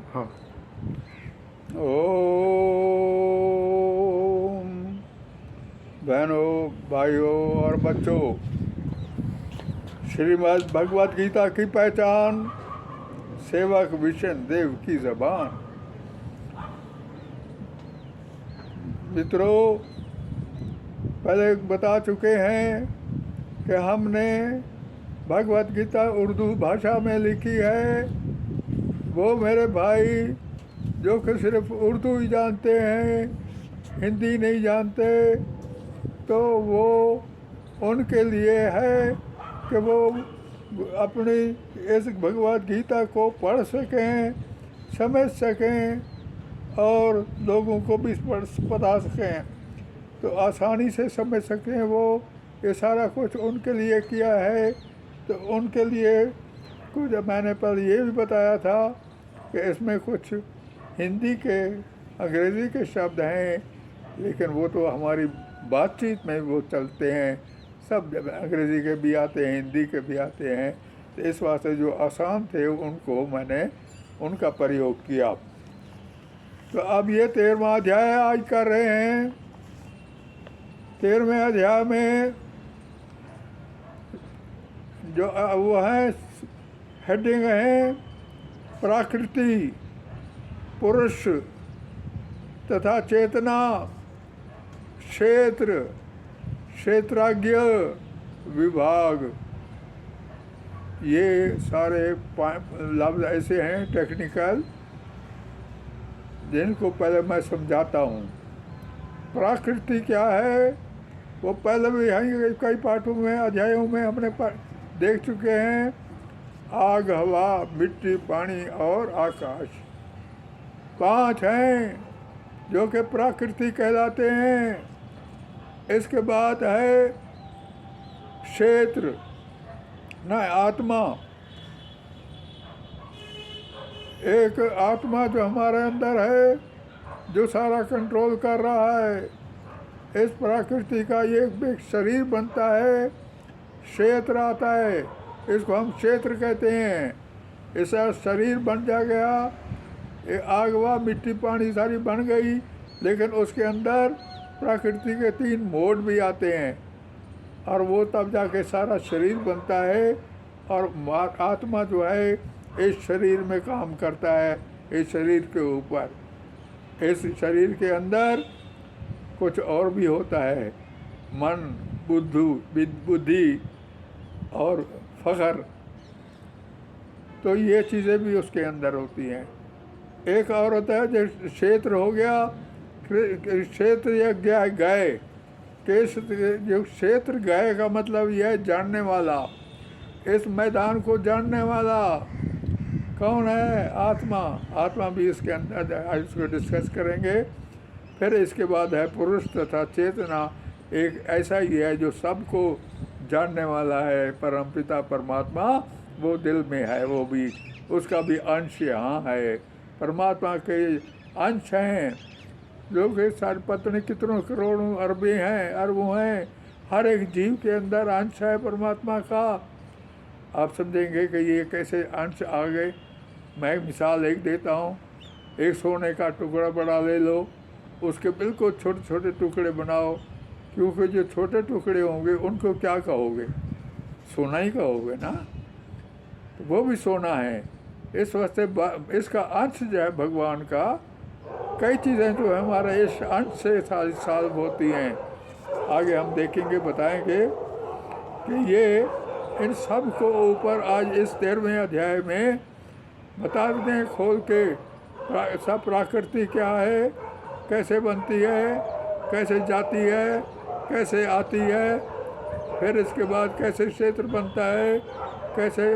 हाँ। ओम। बहनों, भाइयों और बच्चों, श्रीमद् भगवत गीता की पहचान, सेवक विष्णु देव की जबान। मित्रों, पहले बता चुके हैं कि हमने भगवत गीता उर्दू भाषा में लिखी है। वो मेरे भाई जो कि सिर्फ उर्दू ही जानते हैं, हिंदी नहीं जानते, तो वो उनके लिए है कि वो अपनी इस भगवत गीता को पढ़ सकें, समझ सकें और लोगों को भी बता सकें, तो आसानी से समझ सकें। वो ये सारा कुछ उनके लिए किया है। तो उनके लिए कुछ मैंने पहले ये भी बताया था कि इसमें कुछ हिंदी के, अंग्रेज़ी के शब्द हैं, लेकिन वो तो हमारी बातचीत में वो चलते हैं। सब अंग्रेज़ी के भी आते हैं, हिंदी के भी आते हैं। तो इस वास्ते जो आसान थे उनको मैंने उनका प्रयोग किया। तो अब ये 13वां अध्याय आज कर रहे हैं। 13वें अध्याय में जो वो है, हेडिंग है प्रकृति, पुरुष तथा चेतना, क्षेत्र, क्षेत्राज्ञ, विभाग। ये सारे लफ्ज़ ऐसे हैं टेक्निकल, जिनको पहले मैं समझाता हूँ। प्रकृति क्या है वो पहले भी यहीं कई पाठों में, अध्यायों में हमने देख चुके हैं। आग, हवा, मिट्टी, पानी और आकाश, 5 हैं जो कि प्रकृति कहलाते हैं। इसके बाद है क्षेत्र, न आत्मा। एक आत्मा जो हमारे अंदर है, जो सारा कंट्रोल कर रहा है। इस प्रकृति का एक शरीर बनता है, क्षेत्र आता है, इसको हम क्षेत्र कहते हैं। ऐसा शरीर बन जा गया, ये आग, वा, मिट्टी, पानी सारी बन गई, लेकिन उसके अंदर प्रकृति के 3 मोड भी आते हैं, और वो तब जाके सारा शरीर बनता है। और आत्मा जो है इस शरीर में काम करता है, इस शरीर के ऊपर। इस शरीर के अंदर कुछ और भी होता है, मन, बुद्धि और फ़ख्र। तो ये चीज़ें भी उसके अंदर होती हैं। एक और होता है जो क्षेत्र हो गया, क्षेत्र या गाय। जो क्षेत्र गाय का मतलब यह है जानने वाला, इस मैदान को जानने वाला। कौन है? आत्मा। आत्मा भी इसके अंदर, आज इसको डिस्कस करेंगे। फिर इसके बाद है पुरुष तथा चेतना। एक ऐसा ही है जो सबको जानने वाला है, परमपिता परमात्मा वो दिल में है, वो भी उसका भी अंश यहाँ है। परमात्मा के अंश हैं जो कि सारे पता नहीं कितनों करोड़ों अरबे हैं, अरबों हैं। हर एक जीव के अंदर अंश है परमात्मा का। आप समझेंगे कि ये कैसे अंश आ गए। मैं मिसाल एक देता हूँ। एक सोने का टुकड़ा बड़ा ले लो, उसके बिल्कुल छोटे छोटे टुकड़े बनाओ, क्योंकि जो छोटे टुकड़े होंगे उनको क्या कहोगे? सोना ही कहोगे ना। तो वो भी सोना है। इस वास्ते इसका अंश जो है भगवान का, कई चीज़ें जो है हमारे इस अंश से सॉल्व होती हैं। आगे हम देखेंगे, बताएंगे कि ये इन सब को ऊपर आज इस 13वें अध्याय में बता देते हैं खोल के। सब प्रकृति क्या है, कैसे बनती है, कैसे जाती है, कैसे आती है, फिर इसके बाद कैसे क्षेत्र बनता है, कैसे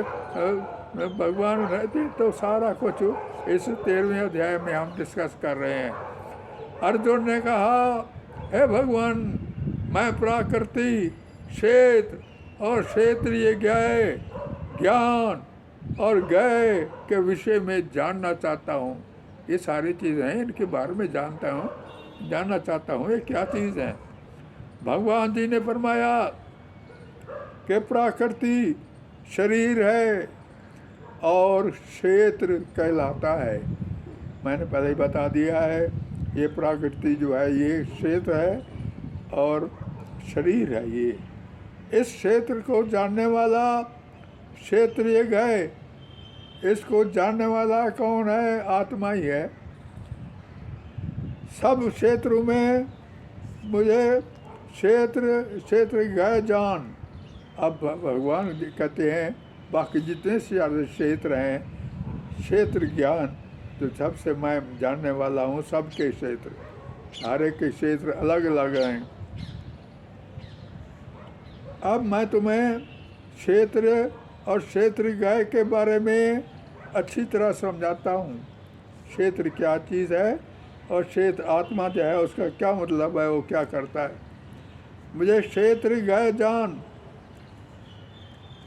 भगवान रहते। तो सारा कुछ इस 13वें अध्याय में हम डिस्कस कर रहे हैं। अर्जुन ने कहा, हे भगवान, मैं प्रकृति, क्षेत्र और क्षेत्रीय ज्ञान और गए के विषय में जानना चाहता हूँ। ये सारी चीज़ें हैं, इनके बारे में जानना चाहता हूँ, ये क्या चीज़ है। भगवान जी ने फरमाया कि प्रकृति शरीर है और क्षेत्र कहलाता है। मैंने पहले ही बता दिया है, ये प्रकृति जो है ये क्षेत्र है और शरीर है ये। इस क्षेत्र को जानने वाला क्षेत्रीय गए, इसको जानने वाला कौन है? आत्मा ही है। सब क्षेत्रों में मुझे क्षेत्र गए जान। अब भगवान कहते हैं बाकी जितने से ज़्यादा क्षेत्र हैं, क्षेत्र ज्ञान तो सबसे मैं जानने वाला हूँ, सबके क्षेत्र, हर एक के क्षेत्र अलग अलग हैं। अब मैं तुम्हें क्षेत्र और क्षेत्र गय के बारे में अच्छी तरह समझाता हूँ। क्षेत्र क्या चीज़ है और क्षेत्र आत्मा जो है उसका क्या मतलब है, वो क्या करता है। मुझे क्षेत्र गय जान।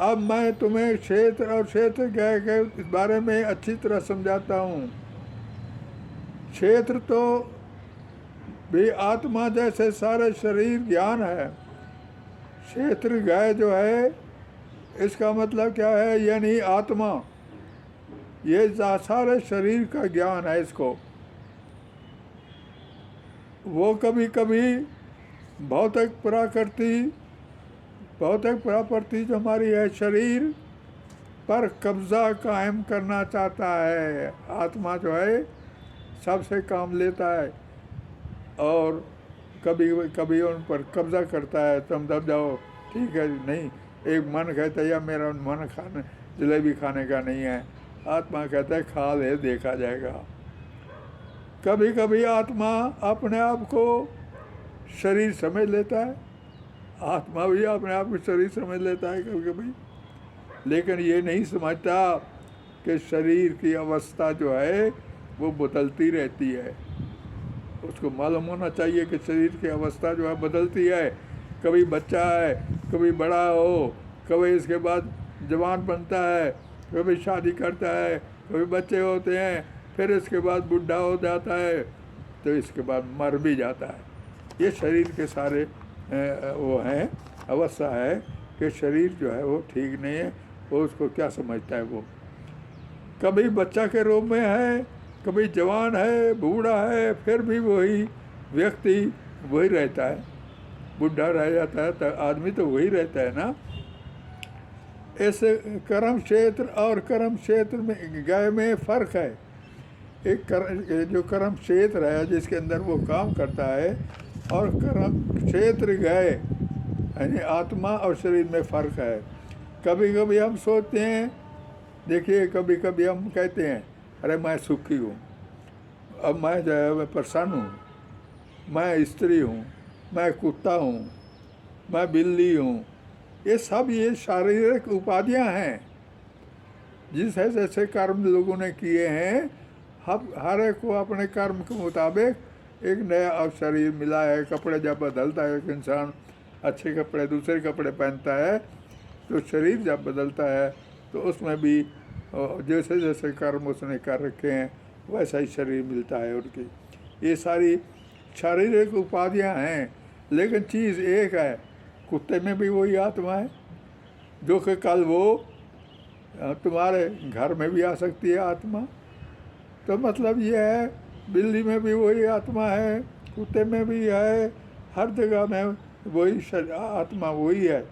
अब मैं तुम्हें क्षेत्र और क्षेत्र गय के बारे में अच्छी तरह समझाता हूँ। क्षेत्र तो भी आत्मा जैसे सारे शरीर ज्ञान है। क्षेत्र गय जो है इसका मतलब क्या है? यानी आत्मा, ये सारे शरीर का ज्ञान है इसको। वो कभी कभी भौतिक प्रकृति जो हमारी है शरीर पर कब्जा कायम करना चाहता है। आत्मा जो है सबसे काम लेता है और कभी कभी उन पर कब्जा करता है। तुम दब जाओ, ठीक है, नहीं। एक मन कहता है या मेरा मन जलेबी खाने का नहीं है, आत्मा कहता है खा ले, देखा जाएगा। कभी कभी आत्मा अपने आप को शरीर समझ लेता है, आत्मा भी अपने आप को शरीर समझ लेता है कभी कभी, लेकिन ये नहीं समझता कि शरीर की अवस्था जो है वो बदलती रहती है। उसको मालूम होना चाहिए कि शरीर की अवस्था जो है बदलती है। कभी बच्चा है, कभी बड़ा हो, कभी इसके बाद जवान बनता है, कभी शादी करता है, कभी बच्चे होते हैं, फिर इसके बाद बुढ़ा हो जाता है, तो इसके बाद मर भी जाता है। ये शरीर के सारे वो हैं, अवस्था है कि शरीर जो है वो ठीक नहीं है। वो उसको क्या समझता है? वो कभी बच्चा के रूप में है, कभी जवान है, बूढ़ा है, फिर भी वही व्यक्ति वही रहता है। बुढ़ा रह जाता है तो आदमी तो वही रहता है ना। इस कर्म क्षेत्र और कर्म क्षेत्र में गए में फ़र्क है। एक जो कर्म क्षेत्र है जिसके अंदर वो काम करता है, और कर्म क्षेत्र गए यानी आत्मा और शरीर में फ़र्क है। कभी कभी हम सोचते हैं, देखिए कभी कभी हम कहते हैं अरे मैं सुखी हूँ, अब मैं जो है मैं प्रसन्न हूँ, मैं स्त्री हूँ, मैं कुत्ता हूँ, मैं बिल्ली हूँ। ये सब ये शारीरिक उपाधियाँ हैं। जिस जैसे कर्म लोगों ने किए हैं, हर एक को अपने कर्म के मुताबिक एक नया अब शरीर मिला है। कपड़े जब बदलता है एक इंसान, अच्छे कपड़े दूसरे कपड़े पहनता है, तो शरीर जब बदलता है तो उसमें भी जैसे जैसे कर्म उसने कर रखे हैं वैसा ही शरीर मिलता है उनकी। ये सारी शारीरिक उपाधियाँ हैं, लेकिन चीज़ एक है। कुत्ते में भी वही आत्मा है जो कि कल वो तुम्हारे घर में भी आ सकती है आत्मा। तो मतलब ये है, बिल्ली में भी वही आत्मा है, कुत्ते में भी है, हर जगह में वही आत्मा वही है,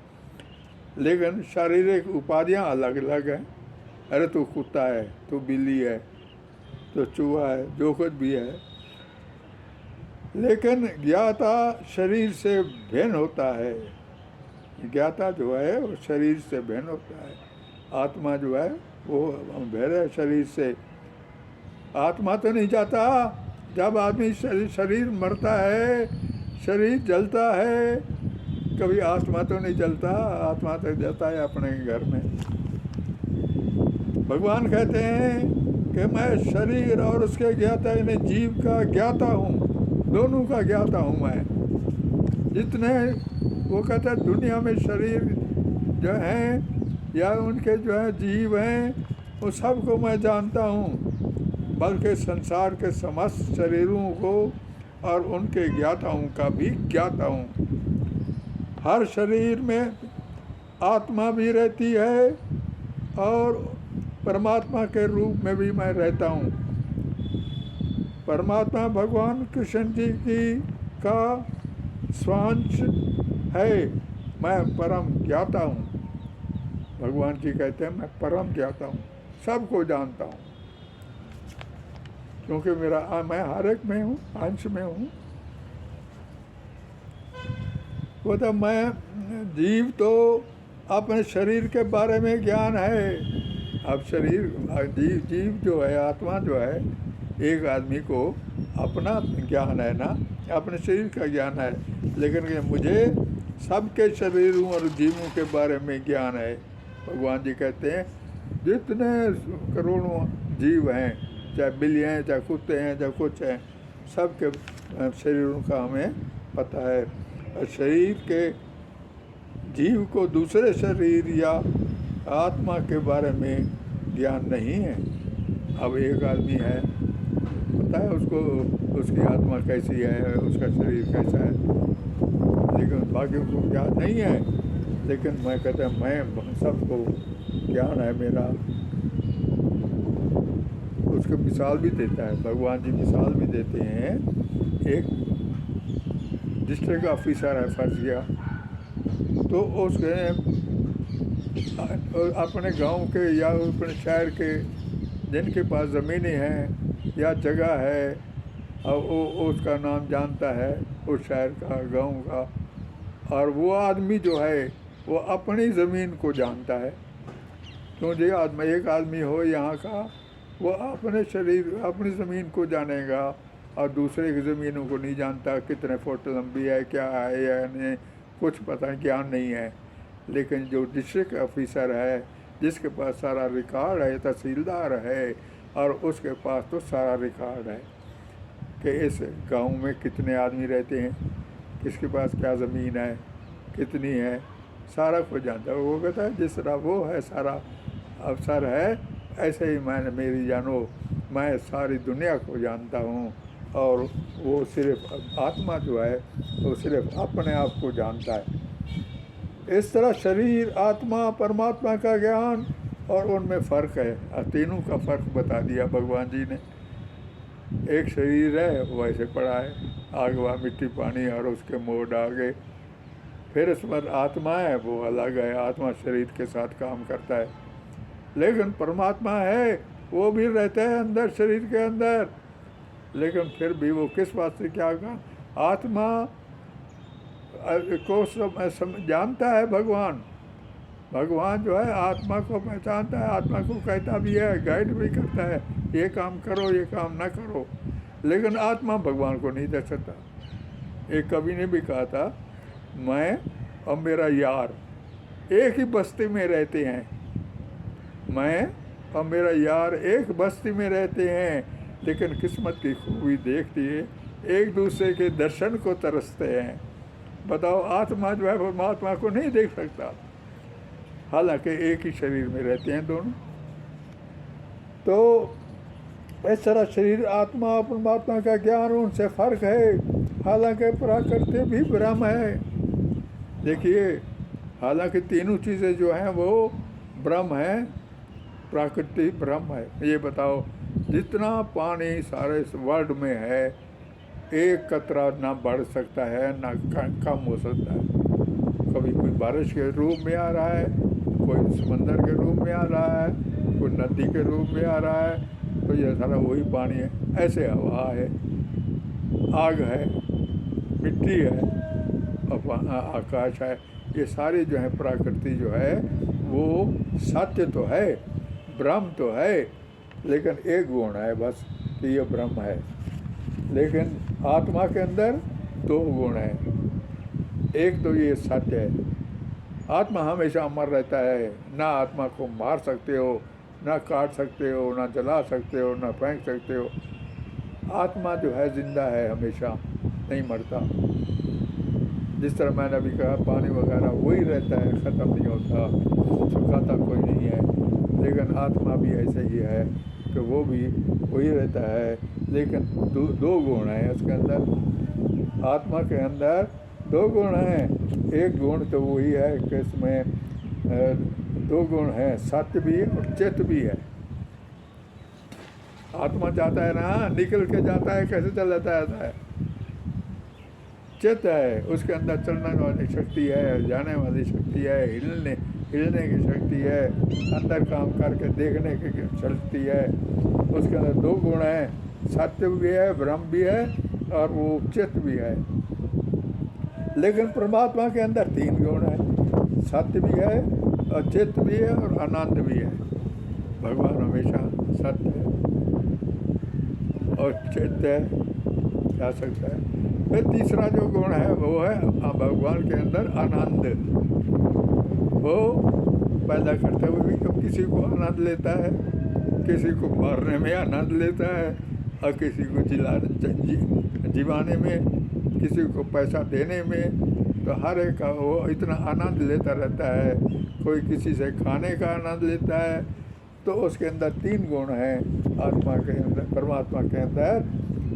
लेकिन शारीरिक उपाधियाँ अलग अलग हैं। अरे तू कुत्ता है, तू बिल्ली है, तो चूहा है, जो कुछ भी है, लेकिन ज्ञाता शरीर से भिन्न होता है। ज्ञाता जो है वो शरीर से भिन्न होता है। आत्मा जो है वो भिन्न है शरीर से। आत्मा तो नहीं जाता। जब आदमी शरीर मरता है, शरीर जलता है, कभी आत्मा तो नहीं जलता, आत्मा तो जाता है अपने घर में। भगवान कहते हैं कि मैं शरीर और उसके ज्ञाता यानी जीव का ज्ञाता हूँ, दोनों का ज्ञाता हूँ मैं। जितने वो कहते हैं दुनिया में शरीर जो हैं या उनके जो है जीव हैं, वो सबको मैं जानता हूँ, बल्कि संसार के समस्त शरीरों को और उनके ज्ञाताओं का भी ज्ञाता हूँ। हर शरीर में आत्मा भी रहती है और परमात्मा के रूप में भी मैं रहता हूँ। परमात्मा भगवान कृष्ण जी की का स्वांश है। मैं परम ज्ञाता हूँ। भगवान जी कहते हैं मैं परम ज्ञाता हूँ, सबको जानता हूँ, क्योंकि मैं हर एक में हूँ, अंश में हूँ। वो तो मैं जीव तो अपने शरीर के बारे में ज्ञान है। अब जीव जो है, आत्मा जो है, एक आदमी को अपना ज्ञान है ना, अपने शरीर का ज्ञान है, लेकिन मुझे सबके शरीरों और जीवों के बारे में ज्ञान है। भगवान जी कहते हैं जितने करोड़ों जीव हैं, चाहे बिल्ली हैं, चाहे कुत्ते हैं, चाहे कुछ हैं, सबके शरीरों का हमें पता है। और शरीर के जीव को दूसरे शरीर या आत्मा के बारे में ज्ञान नहीं है। अब एक आदमी है, पता है उसको उसकी आत्मा कैसी है, उसका शरीर कैसा है, लेकिन बाकियों को ज्ञान नहीं है। लेकिन मैं कहता हूँ मैं सबको ज्ञान है मेरा। उसको मिसाल भी देता है, भगवान जी मिसाल भी देते हैं। एक डिस्ट्रिक्ट ऑफिसर है, फंस गया, तो उसके अपने गांव के या अपने शहर के जिनके पास ज़मीनें हैं या जगह है, और वो उसका नाम जानता है, उस शहर का, गांव का। और वो आदमी जो है वो अपनी ज़मीन को जानता है। क्योंकि एक आदमी हो यहाँ का, वो अपने शरीर अपनी ज़मीन को जानेगा और दूसरे की ज़मीनों को नहीं जानता, कितने फुट लंबी है, क्या है या नहीं, कुछ पता ज्ञान नहीं है। लेकिन जो डिस्ट्रिक्ट ऑफिसर है, जिसके पास सारा रिकॉर्ड है, तहसीलदार है, और उसके पास तो सारा रिकॉर्ड है कि इस गांव में कितने आदमी रहते हैं, किसके पास क्या ज़मीन है, कितनी है, सारा कुछ जानता है। वो कहता है जिस तरह वो है सारा अफसर है, ऐसे ही मेरी जानो, मैं सारी दुनिया को जानता हूँ। और वो सिर्फ आत्मा जो है वो सिर्फ अपने आप को जानता है। इस तरह शरीर, आत्मा, परमात्मा का ज्ञान और उनमें फ़र्क है। तीनों का फ़र्क बता दिया भगवान जी ने। एक शरीर है वो ऐसे पड़ा है, आग व मिट्टी पानी और उसके मोड़ आगे। फिर इस पर आत्मा है, वो अलग है, आत्मा शरीर के साथ काम करता है। लेकिन परमात्मा है वो भी रहता है अंदर, शरीर के अंदर, लेकिन फिर भी वो किस बात से क्या कहा, आत्मा को जानता है। भगवान जो है आत्मा को पहचानता है, आत्मा को कहता भी है, गाइड भी करता है, ये काम करो, ये काम ना करो। लेकिन आत्मा भगवान को नहीं देख सकता। एक कवि ने भी कहा था, मैं और मेरा यार एक ही बस्ती में रहते हैं, मैं और मेरा यार एक बस्ती में रहते हैं, लेकिन किस्मत की खूबी देखती है, एक दूसरे के दर्शन को तरसते हैं। बताओ, आत्मा जो है परमात्मा को नहीं देख सकता, हालांकि एक ही शरीर में रहते हैं दोनों। तो इस तरह शरीर, आत्मा और परमात्मा का ज्ञान, उनसे फ़र्क है। हालांकि प्रकृति भी ब्रह्म है। देखिए, हालांकि तीनों चीज़ें जो हैं वो ब्रह्म है, प्रकृति ब्रह्म है। ये बताओ, जितना पानी सारे वर्ल्ड में है, एक कतरा ना बढ़ सकता है ना कम हो सकता है। कभी कोई बारिश के रूप में आ रहा है, कोई समंदर के रूप में आ रहा है, कोई नदी के रूप में आ रहा है, तो ये सारा वही पानी है। ऐसे हवा है, आग है, मिट्टी है, आकाश है, ये सारी जो है प्रकृति जो है वो सत्य तो है, ब्रह्म तो है, लेकिन एक गुण है बस कि ये ब्रह्म है। लेकिन आत्मा के अंदर दो गुण हैं। एक तो ये सत्य है, आत्मा हमेशा अमर रहता है, ना आत्मा को मार सकते हो, ना काट सकते हो, ना जला सकते हो, ना फेंक सकते हो। आत्मा जो है जिंदा है, हमेशा नहीं मरता। जिस तरह मैंने अभी कहा, पानी वगैरह वही रहता है, ख़त्म नहीं होता, सुखाता कोई नहीं है। लेकिन आत्मा भी ऐसे ही है कि वो भी वही रहता है, लेकिन दो गुण हैं उसके अंदर। आत्मा के अंदर दो गुण हैं। एक गुण तो वही है कि इसमें दो गुण हैं, सत्य भी और चित्त भी है। आत्मा जाता है ना, निकल के जाता है, कैसे चला जाता है? चित्त है, उसके अंदर चलने वाली शक्ति है, जाने वाली शक्ति है, हिलने की शक्ति है, अंदर काम करके देखने की शक्ति है। उसके अंदर दो गुण हैं, सत्य भी है, ब्रह्म भी है, और वो चित्त भी है। लेकिन परमात्मा के अंदर तीन गुण है, सत्य भी है और चित्त भी है और आनंद भी है। भगवान हमेशा सत्य है और चित्त है, जा सकता है। फिर तीसरा जो गुण है वो है भगवान के अंदर आनंद। वो पैदा करते हुए भी कब किसी को आनंद लेता है, किसी को मारने में आनंद लेता है, और किसी को जिवाने में, किसी को पैसा देने में। तो हर एक का वो इतना आनंद लेता रहता है। कोई किसी से खाने का आनंद लेता है। तो उसके अंदर तीन गुण हैं आत्मा के अंदर, परमात्मा के अंदर।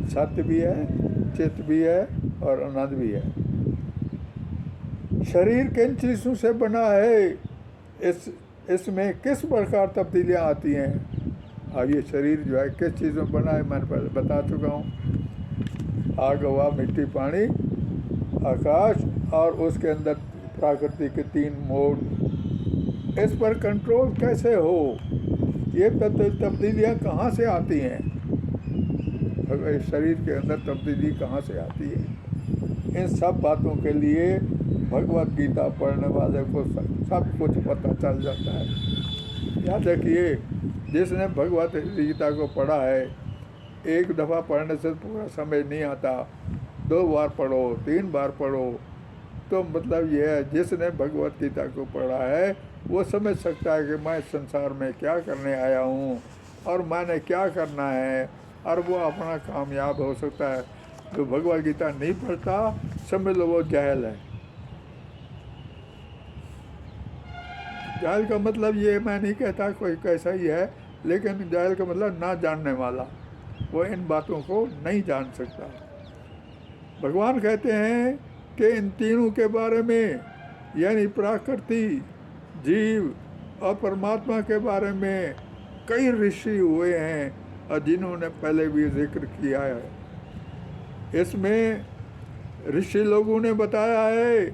सत्य भी है, चित्त भी है और आनंद भी है। शरीर किन चीज़ों से बना है, इसमें किस प्रकार तब्दीलियाँ आती हैं? अब ये शरीर जो है किस चीज़ों में बना है, मैंने पहले बता चुका हूँ। आग, हवा, मिट्टी, पानी, आकाश, और उसके अंदर प्रकृति के तीन मोड। इस पर कंट्रोल कैसे हो? ये तब्दीलियाँ कहाँ से आती हैं? शरीर के अंदर तब्दीली कहाँ से आती है? इन सब बातों के लिए भगवत गीता पढ़ने वाले को सब कुछ पता चल जाता है। याद रखिए, जिसने भगवत गीता को पढ़ा है, एक दफ़ा पढ़ने से पूरा समझ नहीं आता। 2 बार पढ़ो, 3 बार पढ़ो। तो मतलब ये है, जिसने भगवत गीता को पढ़ा है वो समझ सकता है कि मैं संसार में क्या करने आया हूँ और मैंने क्या करना है, और वो अपना कामयाब हो सकता है। जो भगवत गीता नहीं पढ़ता, समझ लो वो जाहिल है। जाहिल का मतलब ये मैं नहीं कहता कोई कैसा ही है, लेकिन जाहिल का मतलब ना जानने वाला। वो इन बातों को नहीं जान सकता। भगवान कहते हैं कि इन तीनों के बारे में, यानी प्रकृति, जीव और परमात्मा के बारे में कई ऋषि हुए हैं, और जिन्होंने पहले भी जिक्र किया है। इसमें ऋषि लोगों ने बताया है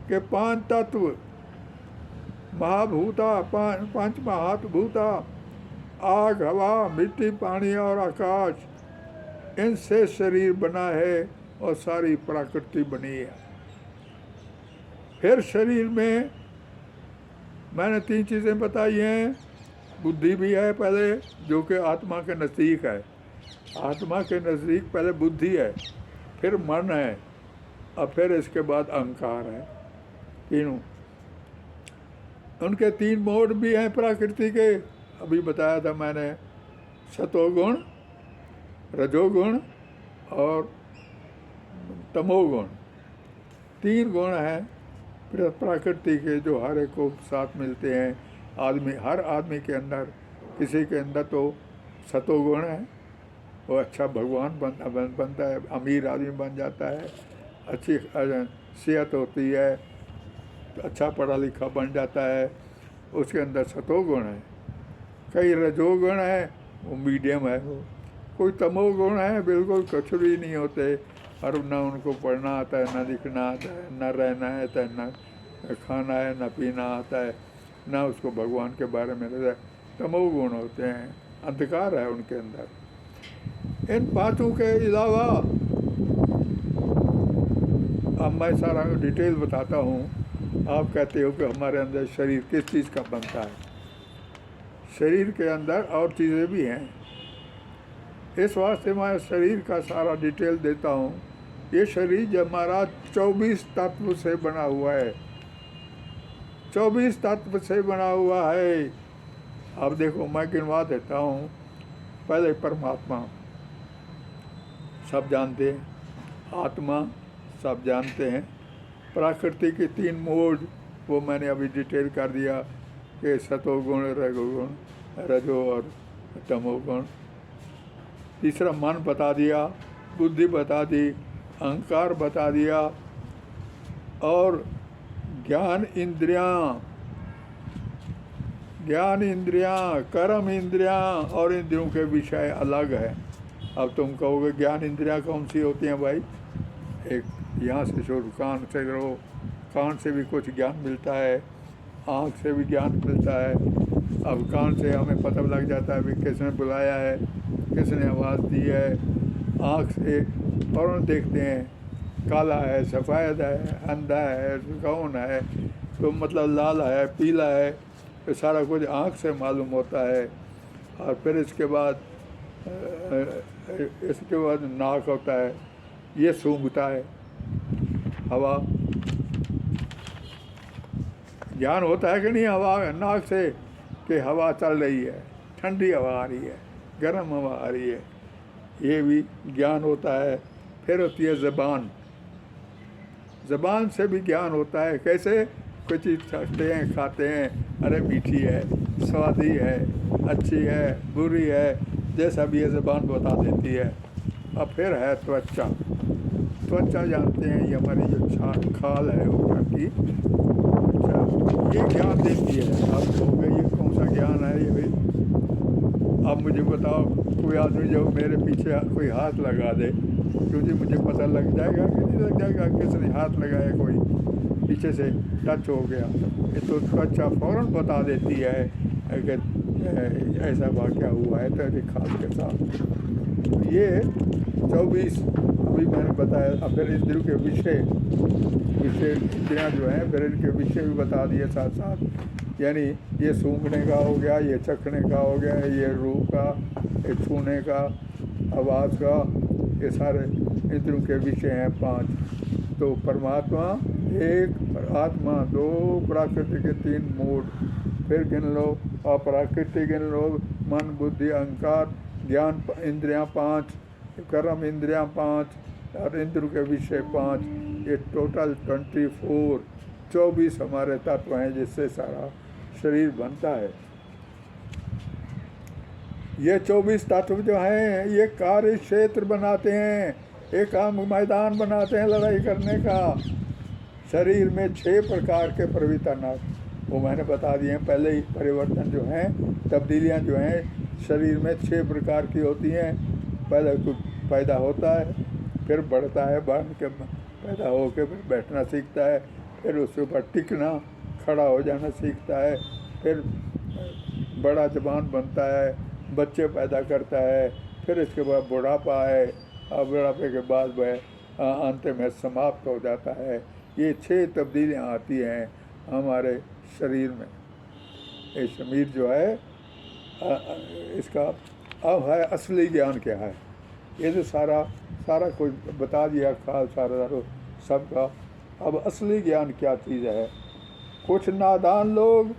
कि 5 तत्व महाभूता, 5 महाभूता, आग, हवा, मिट्टी, पानी और आकाश, इनसे शरीर बना है और सारी प्रकृति बनी है। फिर शरीर में मैंने 3 चीज़ें बताई हैं। बुद्धि भी है पहले, जो कि आत्मा के नज़दीक है। आत्मा के नज़दीक पहले बुद्धि है, फिर मन है, और फिर इसके बाद अहंकार है। तीनों, उनके 3 मोड भी हैं प्रकृति के। अभी बताया था मैंने, सतोगुण, रजोगुण और तमोगुण। 3 गुण हैं प्रकृति के, जो हर एक को साथ मिलते हैं। हर आदमी के अंदर, किसी के अंदर तो सतोगुण है, वो अच्छा भगवान बनता है, अमीर आदमी बन जाता है, अच्छी सेहत होती है, अच्छा पढ़ा लिखा बन जाता है, उसके अंदर सतोगुण है। कई रजोगुण है, वो मीडियम है। वो कोई तमोगुण है, बिल्कुल कुछ भी नहीं होते, और न उनको पढ़ना आता है, न लिखना आता है, न रहना है, न खाना है, न पीना आता है, न उसको भगवान के बारे में रहता है। तमोगुण होते हैं, अंधकार है उनके अंदर। इन बातों के अलावा अब मैं सारा डिटेल बताता हूँ। आप कहते हो कि हमारे अंदर शरीर किस चीज़ का बनता है। शरीर के अंदर और चीज़ें भी हैं, इस वास्ते मैं शरीर का सारा डिटेल देता हूँ। ये शरीर जब हमारा 24 तत्व से बना हुआ है, 24 तत्व से बना हुआ है। अब देखो, मैं गिनवा देता हूँ। पहले परमात्मा, सब जानते हैं। आत्मा, सब जानते हैं। प्रकृति के 3 मोड, वो मैंने अभी डिटेल कर दिया कि सतोगुण, रजोगुण, रजो और तमोगुण। तीसरा मन बता दिया, बुद्धि बता दी, अहंकार बता दिया, और ज्ञान इंद्रियां ज्ञान इंद्रियां, कर्म इंद्रियां और इंद्रियों के विषय अलग है। अब तुम कहोगे ज्ञान इंद्रियां कौन सी होती हैं भाई? एक यहाँ से शुरू, कान से करो, कान से भी कुछ ज्ञान मिलता है, आँख से भी ज्ञान मिलता है। अब कान से हमें पता लग जाता है कि किसने बुलाया है, किसने आवाज़ दी है। आँख से फ़ौरन देखते हैं काला है, सफ़ेद है, अंधा है, कौन है, तो मतलब लाल है, पीला है, ये सारा कुछ आँख से मालूम होता है। और फिर इसके बाद नाक होता है, ये सूंघता है, हवा, ज्ञान होता है कि नहीं हवा नाक से कि हवा चल रही है, ठंडी हवा आ रही है, गर्म हवा आ रही है, ये भी ज्ञान होता है। फिर होती है ज़बान, ज़बान से भी ज्ञान होता है। कैसे? कोई चीज़ चखते हैं, खाते हैं, अरे मीठी है, स्वादी है, अच्छी है, बुरी है, जैसा भी ये ज़बान बता देती है। अब फिर है त्वचा। त्वचा जानते हैं ये हमारी जो खाल है ऊपर की, अच्छा, ये ज्ञान देती है। आप कहोगे ये कौन सा ज्ञान है ये भाई? अब मुझे बताओ, कोई आदमी जो मेरे पीछे कोई हाथ लगा दे, क्योंकि मुझे पता लग जाएगा कि नहीं लग जाएगा किसने हाथ लगाया, कोई पीछे से टच हो गया, ये तो त्वचा फ़ौरन बता देती है कि ऐसा वाक़या हुआ है तेरी खाल के साथ। ये 24 अभी मैंने बताया। अब फिर इंद्रियों के विषय इंद्रियाँ जो हैं फिर इनके विषय भी बता दिए साथ साथ। यानी ये सूंघने का हो गया, ये चखने का हो गया, ये रूह का, ये छूने का, आवाज़ का, ये सारे इंद्रियों के विषय हैं 5। तो परमात्मा 1, आत्मा 2, प्राकृतिक के 3 मूड, फिर गिन लो अप्राकृतिक गिन लो, मन बुद्धि अहंकार, ज्ञान इंद्रियां 5, कर्म इंद्रियां 5 और इंद्र के विषय 5, ये टोटल 24 हमारे तत्व हैं जिससे सारा शरीर बनता है। ये 24 तत्व जो हैं ये कार्य क्षेत्र बनाते हैं, एक आम मैदान बनाते हैं लड़ाई करने का। शरीर में 6 प्रकार के परिवर्तन वो मैंने बता दिए हैं पहले ही। परिवर्तन जो हैं, तब्दीलियां जो हैं शरीर में 6 प्रकार की होती हैं। पहले कुछ पैदा होता है, फिर बढ़ता है, बढ़ के पैदा होकर फिर बैठना सीखता है, फिर उसके ऊपर टिकना, खड़ा हो जाना सीखता है, फिर बड़ा जवान बनता है, बच्चे पैदा करता है, फिर इसके बाद बुढ़ापा है और बुढ़ापे के बाद वह अंत में समाप्त हो जाता है। ये 6 तब्दीलियाँ आती हैं हमारे शरीर में। ये शरीर जो है इसका अब है असली ज्ञान क्या है, ये तो सारा कुछ बता दिया, खाल सारा सबका। अब असली ज्ञान क्या चीज़ है? कुछ नादान लोग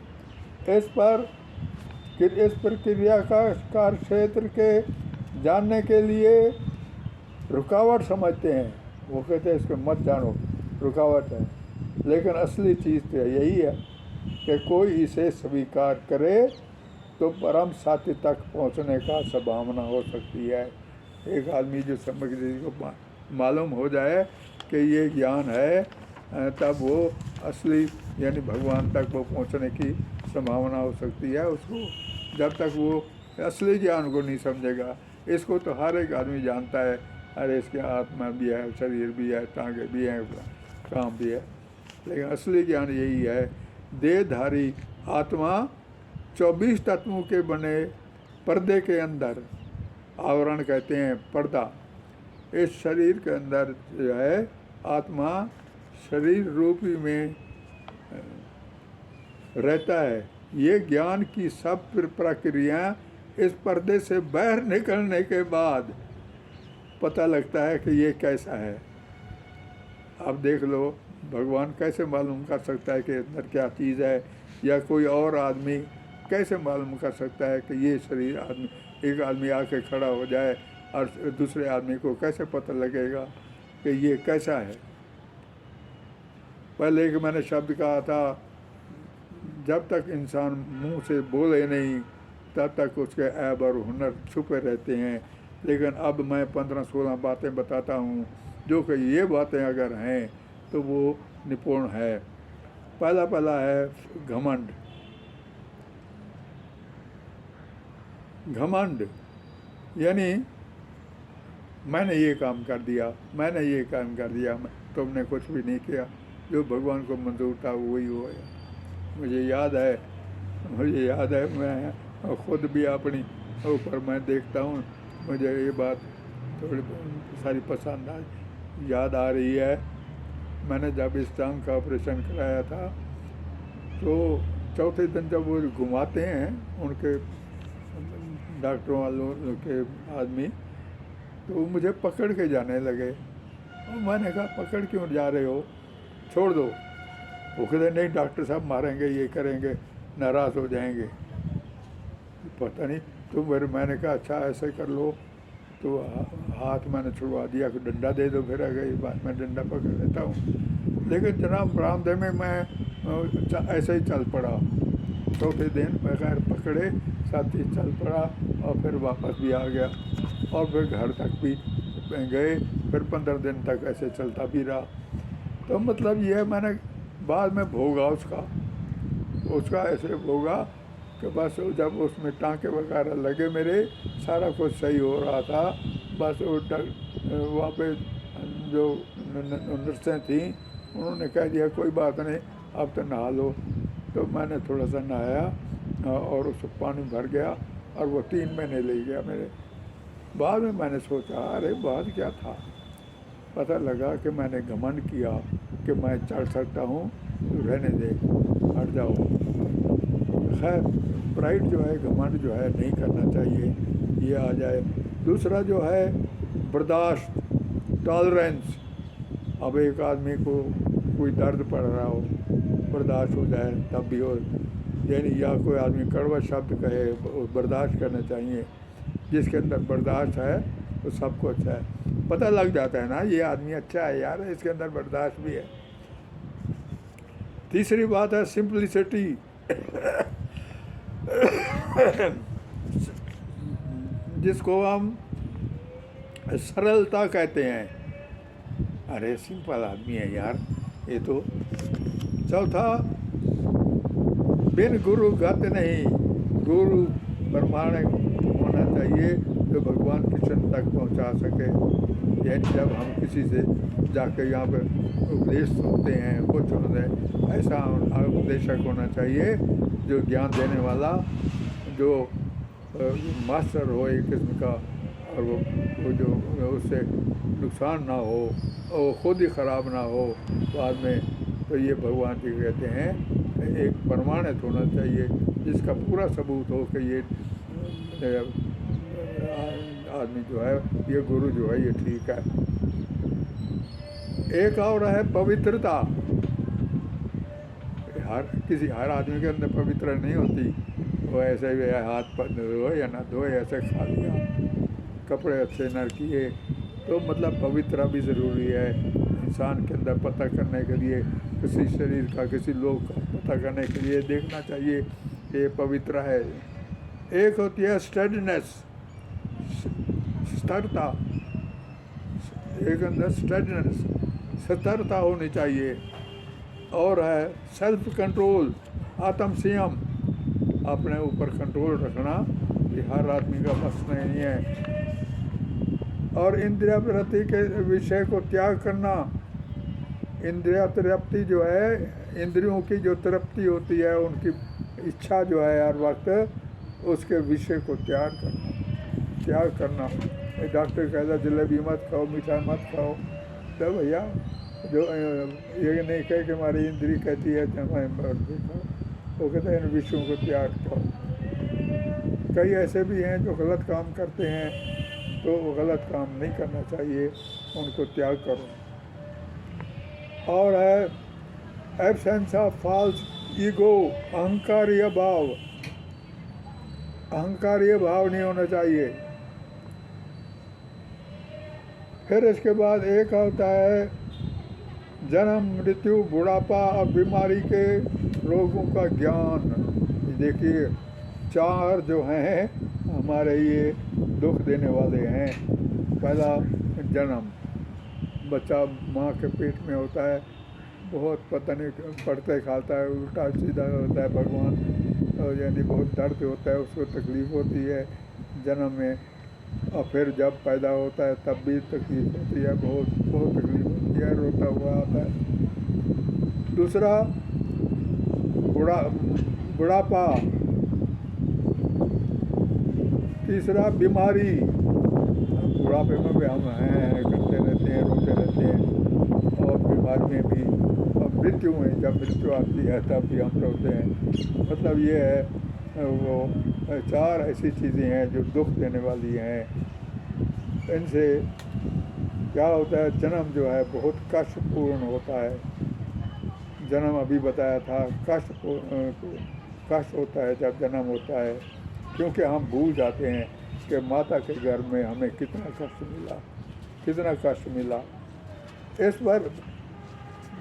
इस प्रक्रिया का कार्य क्षेत्र के जानने के लिए रुकावट समझते हैं। वो कहते हैं इसको मत जानो, रुकावट है। लेकिन असली चीज़ तो यही है कि कोई इसे स्वीकार करे तो परम सत्य तक पहुंचने का संभावना हो सकती है। एक आदमी जो समझ को मालूम हो जाए कि ये ज्ञान है, तब वो असली यानी भगवान तक वो पहुंचने की संभावना हो सकती है। उसको जब तक वो असली ज्ञान को नहीं समझेगा, इसको तो हर एक आदमी जानता है, अरे इसके आत्मा भी है, शरीर भी है, टांगे भी हैं, काम भी है। लेकिन असली ज्ञान यही है, देहधारी आत्मा 24 तत्वों के बने पर्दे के अंदर, आवरण कहते हैं पर्दा, इस शरीर के अंदर जो है आत्मा शरीर रूपी में रहता है। ये ज्ञान की सब प्रक्रिया इस पर्दे से बाहर निकलने के बाद पता लगता है कि ये कैसा है। अब देख लो, भगवान कैसे मालूम कर सकता है कि अंदर क्या चीज़ है, या कोई और आदमी कैसे मालूम कर सकता है कि ये शरीर आदमी, एक आदमी आके खड़ा हो जाए और दूसरे आदमी को कैसे पता लगेगा कि ये कैसा है? पहले एक मैंने शब्द कहा था, जब तक इंसान मुंह से बोले नहीं तब तक उसके ऐब और हुनर छुपे रहते हैं। लेकिन अब मैं 15-16 बातें बताता हूँ जो कि ये बातें अगर हैं तो वो निपुण है। पहला है घमंड। घमंड यानी मैंने ये काम कर दिया, मैंने ये काम कर दिया, तुमने कुछ भी नहीं किया, जो भगवान को मंजूर था वही हुआ। मुझे याद है मैं खुद भी अपनी ऊपर मैं देखता हूँ, मुझे ये बात थोड़ी सारी पसंद याद आ रही है। मैंने जब इस टांग का ऑपरेशन कराया था तो चौथे दिन जब वो घुमाते हैं उनके डॉक्टरों वालों के आदमी, तो मुझे पकड़ के जाने लगे और मैंने कहा पकड़ क्यों जा रहे हो, छोड़ दो। वो कहते नहीं डॉक्टर साहब मारेंगे, ये करेंगे, नाराज़ हो जाएंगे, पता नहीं। तो मैंने कहा अच्छा ऐसे कर लो, तो हाथ मैंने छुड़वा दिया कि डंडा दे दो, फिर अगर ये बात मैं डंडा पकड़ लेता हूँ। लेकिन जनाब बरामदे में मैं ऐसे ही चल पड़ा। चौथे दिन बगैर पकड़े साथ ही चल पड़ा और फिर वापस भी आ गया और फिर घर तक भी गए, फिर 15 दिन तक ऐसे चलता भी रहा। तो मतलब ये मैंने बाद में भोगा उसका ऐसे भोगा कि बस जब उसमें टाँके वगैरह लगे मेरे, सारा कुछ सही हो रहा था। बस वो वहाँ पे जो नर्सें थीं उन्होंने कह दिया कोई बात नहीं, अब तो नहा लो। तो मैंने थोड़ा सा नहाया और उस पानी भर गया और वो 3 महीने ले गया मेरे। बाद में मैंने सोचा अरे बात क्या था, पता लगा कि मैंने घमंड किया कि मैं चढ़ सकता हूँ, रहने दे, हट जाओ। खैर प्राइड जो है, घमंड जो है नहीं करना चाहिए, ये आ जाए। दूसरा जो है बर्दाश्त, टॉलरेंस। अब एक आदमी को कोई दर्द पड़ रहा हो, बर्दाश्त हो जाए तब भी हो, यानी या कोई आदमी कड़वा शब्द कहे, बर्दाश्त करना चाहिए। जिसके अंदर बर्दाश्त है वो सबको अच्छा है, पता लग जाता है ना ये आदमी अच्छा है यार, इसके अंदर बर्दाश्त भी है। तीसरी बात है सिंपलिसिटी। जिसको हम सरलता कहते हैं, अरे सिंपल आदमी है यार ये तो। चौथा बिन गुरु गत नहीं, गुरु प्रमाणिक होना चाहिए जो भगवान कृष्ण तक पहुंचा सके। यानी जब हम किसी से जाकर यहाँ पर उपदेश सुनते हैं, कुछ होते हैं, ऐसा उपदेशक होना चाहिए जो ज्ञान देने वाला, जो मास्टर हो एक किस्म का, और वो जो उससे नुकसान ना हो और ख़ुद ही ख़राब ना हो बाद में। तो ये भगवान जी कहते हैं एक प्रमाणित होना चाहिए जिसका पूरा सबूत हो कि ये आदमी जो है, ये गुरु जो है ये ठीक है। एक और है पवित्रता। हर आदमी के अंदर पवित्र नहीं होती, वो ऐसे भी हाथ पर धोए या ना धोए, ऐसे खा लिया, कपड़े अच्छे न किए, तो मतलब पवित्र भी ज़रूरी है इंसान के अंदर। पता करने के लिए किसी शरीर का, किसी लोग का पता करने के लिए देखना चाहिए कि ये पवित्र है। एक होती है स्टेडनेस, स्थिरता, एक अंदर स्टेडनेस, स्थिरता होनी चाहिए। और है सेल्फ कंट्रोल, आत्म संयम, अपने ऊपर कंट्रोल रखना, ये हर आदमी का बस नहीं है। और इंद्रिय तृप्ति के विषय को त्याग करना। इंद्रिय तृप्ति जो है, इंद्रियों की जो तृप्ति होती है, उनकी इच्छा जो है हर वक्त, उसके विषय को त्याग करना। डॉक्टर कहता जलेबी मत खाओ, मिठाई मत खाओ, तो भैया जो ये नहीं कहे कि हमारी इंद्री कहती है कि हमें खाओ, वो कहते हैं इन विषयों को त्याग करो। कई ऐसे भी हैं जो गलत काम करते हैं, तो वो गलत काम नहीं करना चाहिए, उनको त्याग करो। और है एब्सेंस ऑफ फॉल्स ईगो, अहंकारीय भाव नहीं होना चाहिए। फिर इसके बाद एक होता है जन्म, मृत्यु, बुढ़ापा और बीमारी के रोगों का ज्ञान। देखिए 4 जो हैं हमारे ये दुख देने वाले हैं। पहला जन्म, बच्चा माँ के पेट में होता है, बहुत पता नहीं पढ़ते खाता है, उल्टा सीधा होता है भगवान, और यानी बहुत दर्द होता है, उसको तकलीफ़ होती है। जन्म में, और फिर जब पैदा होता है तब भी तकलीफ होती है, बहुत बहुत तकलीफ होती है, रोता हुआ आता है। दूसरा बुढ़ापा, तीसरा बीमारी। बुढ़ापे में भी हम हैं करते रहते हैं, रोते रहते हैं, और बीमारी में भी, और मृत्यु में जब मृत्यु आती है तब भी हम रोते हैं। मतलब ये है वो 4 ऐसी चीज़ें हैं जो दुख देने वाली हैं। इनसे क्या होता है, जन्म जो है बहुत कष्टपूर्ण होता है। जन्म अभी बताया था, कष्ट होता है जब जन्म होता है, क्योंकि हम भूल जाते हैं कि माता के गर्भ में हमें कितना कष्ट मिला। इस पर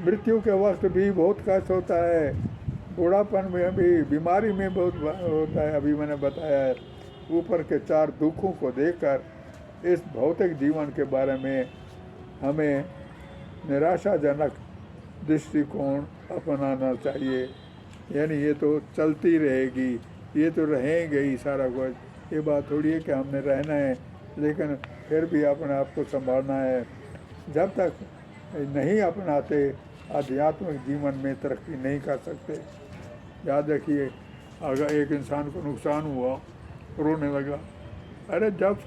मृत्यु के वक्त भी बहुत कष्ट होता है, बूढ़ापन में भी, बीमारी में बहुत होता है। अभी मैंने बताया है। ऊपर के 4 दुखों को देखकर इस भौतिक जीवन के बारे में हमें निराशाजनक दृष्टिकोण अपनाना चाहिए। यानी ये तो चलती रहेगी, ये तो रहेंगे ही सारा कुछ। ये बात थोड़ी है कि हमने रहना है, लेकिन फिर भी अपने आप को संभालना है। जब तक नहीं अपनाते आध्यात्मिक जीवन में तरक्की नहीं कर सकते। याद रखिए, अगर एक इंसान को नुकसान हुआ, रोने लगा, अरे जब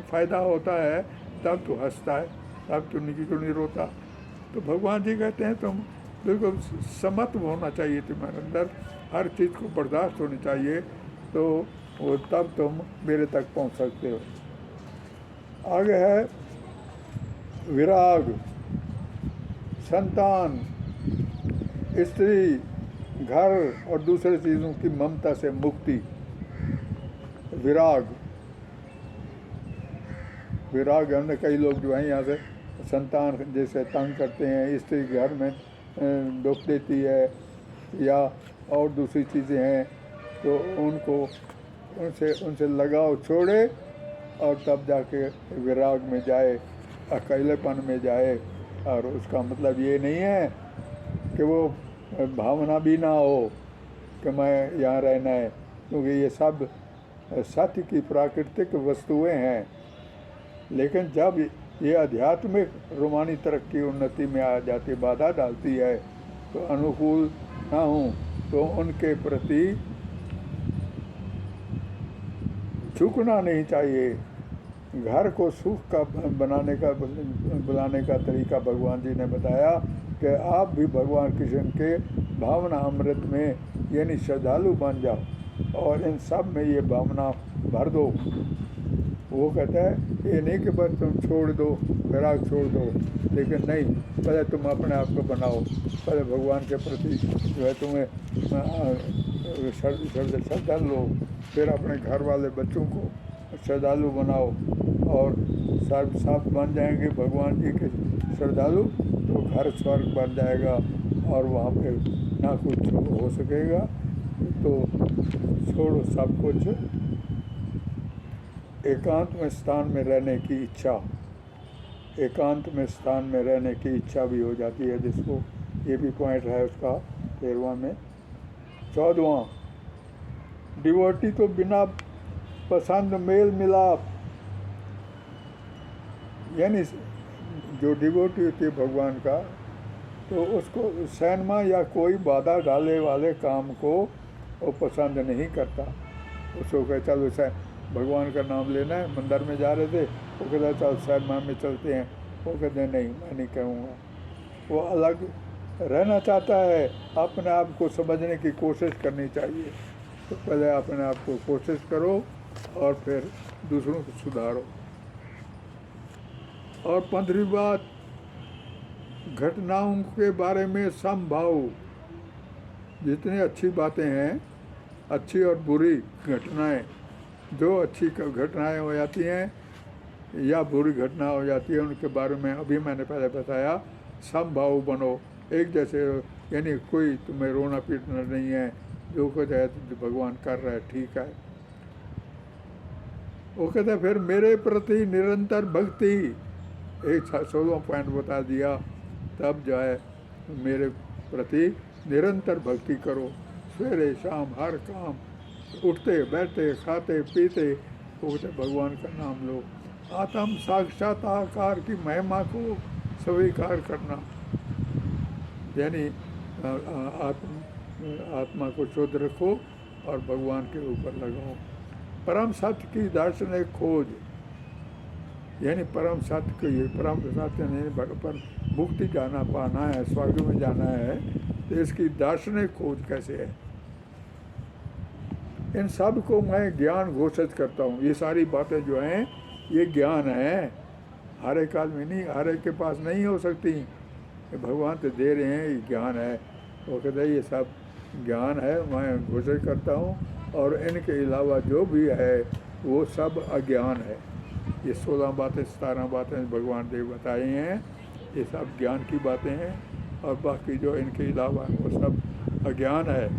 फ़ायदा होता है तब तो हंसता है, तब तो नहीं रोता। तो भगवान जी कहते हैं तुम बिल्कुल समत्व होना चाहिए तुम्हारे अंदर, हर चीज़ को बर्दाश्त होनी चाहिए, तो वो तब तुम मेरे तक पहुंच सकते हो। आगे है विराग, संतान, स्त्री, घर और दूसरे चीज़ों की ममता से मुक्ति। विराग हमने कई लोग जो हैं यहाँ से संतान जैसे तंग करते हैं, स्त्री घर में दुख देती है, या और दूसरी चीज़ें हैं, तो उनसे लगाव छोड़े और तब जाके विराग में जाए, अकेलेपन में जाए। और उसका मतलब ये नहीं है कि वो भावना भी ना हो कि मैं यहाँ रहना है, क्योंकि ये सब सत्य की प्राकृतिक वस्तुएं हैं। लेकिन जब ये आध्यात्मिक रूमानी तरक्की उन्नति में आ जाती, बाधा डालती है, तो अनुकूल ना हूँ तो उनके प्रति झुकना नहीं चाहिए। घर को सुख का बुलाने का तरीका भगवान जी ने बताया कि आप भी भगवान कृष्ण के भावना अमृत में यानी श्रद्धालु बन जाओ और इन सब में ये भावना भर दो। वो कहता है ये नहीं कि बस तुम छोड़ दो, विराग छोड़ दो, लेकिन नहीं, पहले तुम अपने आप को बनाओ, पहले भगवान के प्रति जो है तुम्हें श्रद्धा लो, फिर अपने घर वाले बच्चों को श्रद्धालु बनाओ, और सब बन जाएंगे भगवान जी के श्रद्धालु, तो घर स्वर्ग बन जाएगा और वहाँ पे ना कुछ हो सकेगा। तो छोड़ो सब कुछ, एकांत में स्थान में रहने की इच्छा, एकांत में स्थान में रहने की इच्छा भी हो जाती है, जिसको ये भी पॉइंट है उसका 13वां में। 14वां, डिवोटी तो बिना पसंद मेल मिलाप, यानी जो डिवोटी होती है भगवान का, तो उसको सैनमा या कोई बाधा डाले वाले काम को वो पसंद नहीं करता। उसको कहे चलो भगवान का नाम लेना है, मंदिर में जा रहे थे, वो कहता चल सैनमा में चलते हैं, वो कहते नहीं मैं नहीं कहूँगा। वो अलग रहना चाहता है, अपने आप को समझने की कोशिश करनी चाहिए। तो पहले अपने आप को कोशिश करो और फिर दूसरों को सुधारो। और 15वीं बात, घटनाओं के बारे में समभाव। जितनी अच्छी बातें हैं, अच्छी और बुरी घटनाएं, जो अच्छी घटनाएं हो जाती हैं या बुरी घटना हो जाती है, उनके बारे में अभी मैंने पहले बताया, समभाव बनो, एक जैसे, यानी कोई तुम्हें रोना पीटना नहीं है, जो कुछ है तो भगवान कर रहा है ठीक है। वो कहते हैं फिर मेरे प्रति निरंतर भक्ति, एक 16वां पॉइंट बता दिया, तब जो है मेरे प्रति निरंतर भक्ति करो, सवेरे शाम हर काम, उठते बैठते खाते पीते वो कहते भगवान का नाम लो। आत्म साक्षात्कार की महिमा को स्वीकार करना, यानी आत्मा को शुद्ध रखो और भगवान के ऊपर लगाओ। परम सत्य की दार्शनिक खोज, यानी परम सत्य को, ये परम सत्य नहीं पर मुक्ति जाना पाना है, स्वर्ग में जाना है, तो इसकी दार्शनिक खोज कैसे है? इन सब को मैं ज्ञान घोषित करता हूँ। ये सारी बातें जो हैं ये ज्ञान है, हर एक आदमी नहीं, हर एक के पास नहीं हो सकती। भगवान तो दे रहे हैं, ये ज्ञान है। वो कहते हैं ये सब ज्ञान है, मैं घोषित करता हूँ, और इनके अलावा जो भी है वो सब अज्ञान है। ये 16 बातें 17 बातें भगवान देव बताई हैं, ये सब ज्ञान की बातें हैं, और बाकी जो इनके अलावा वो सब अज्ञान है।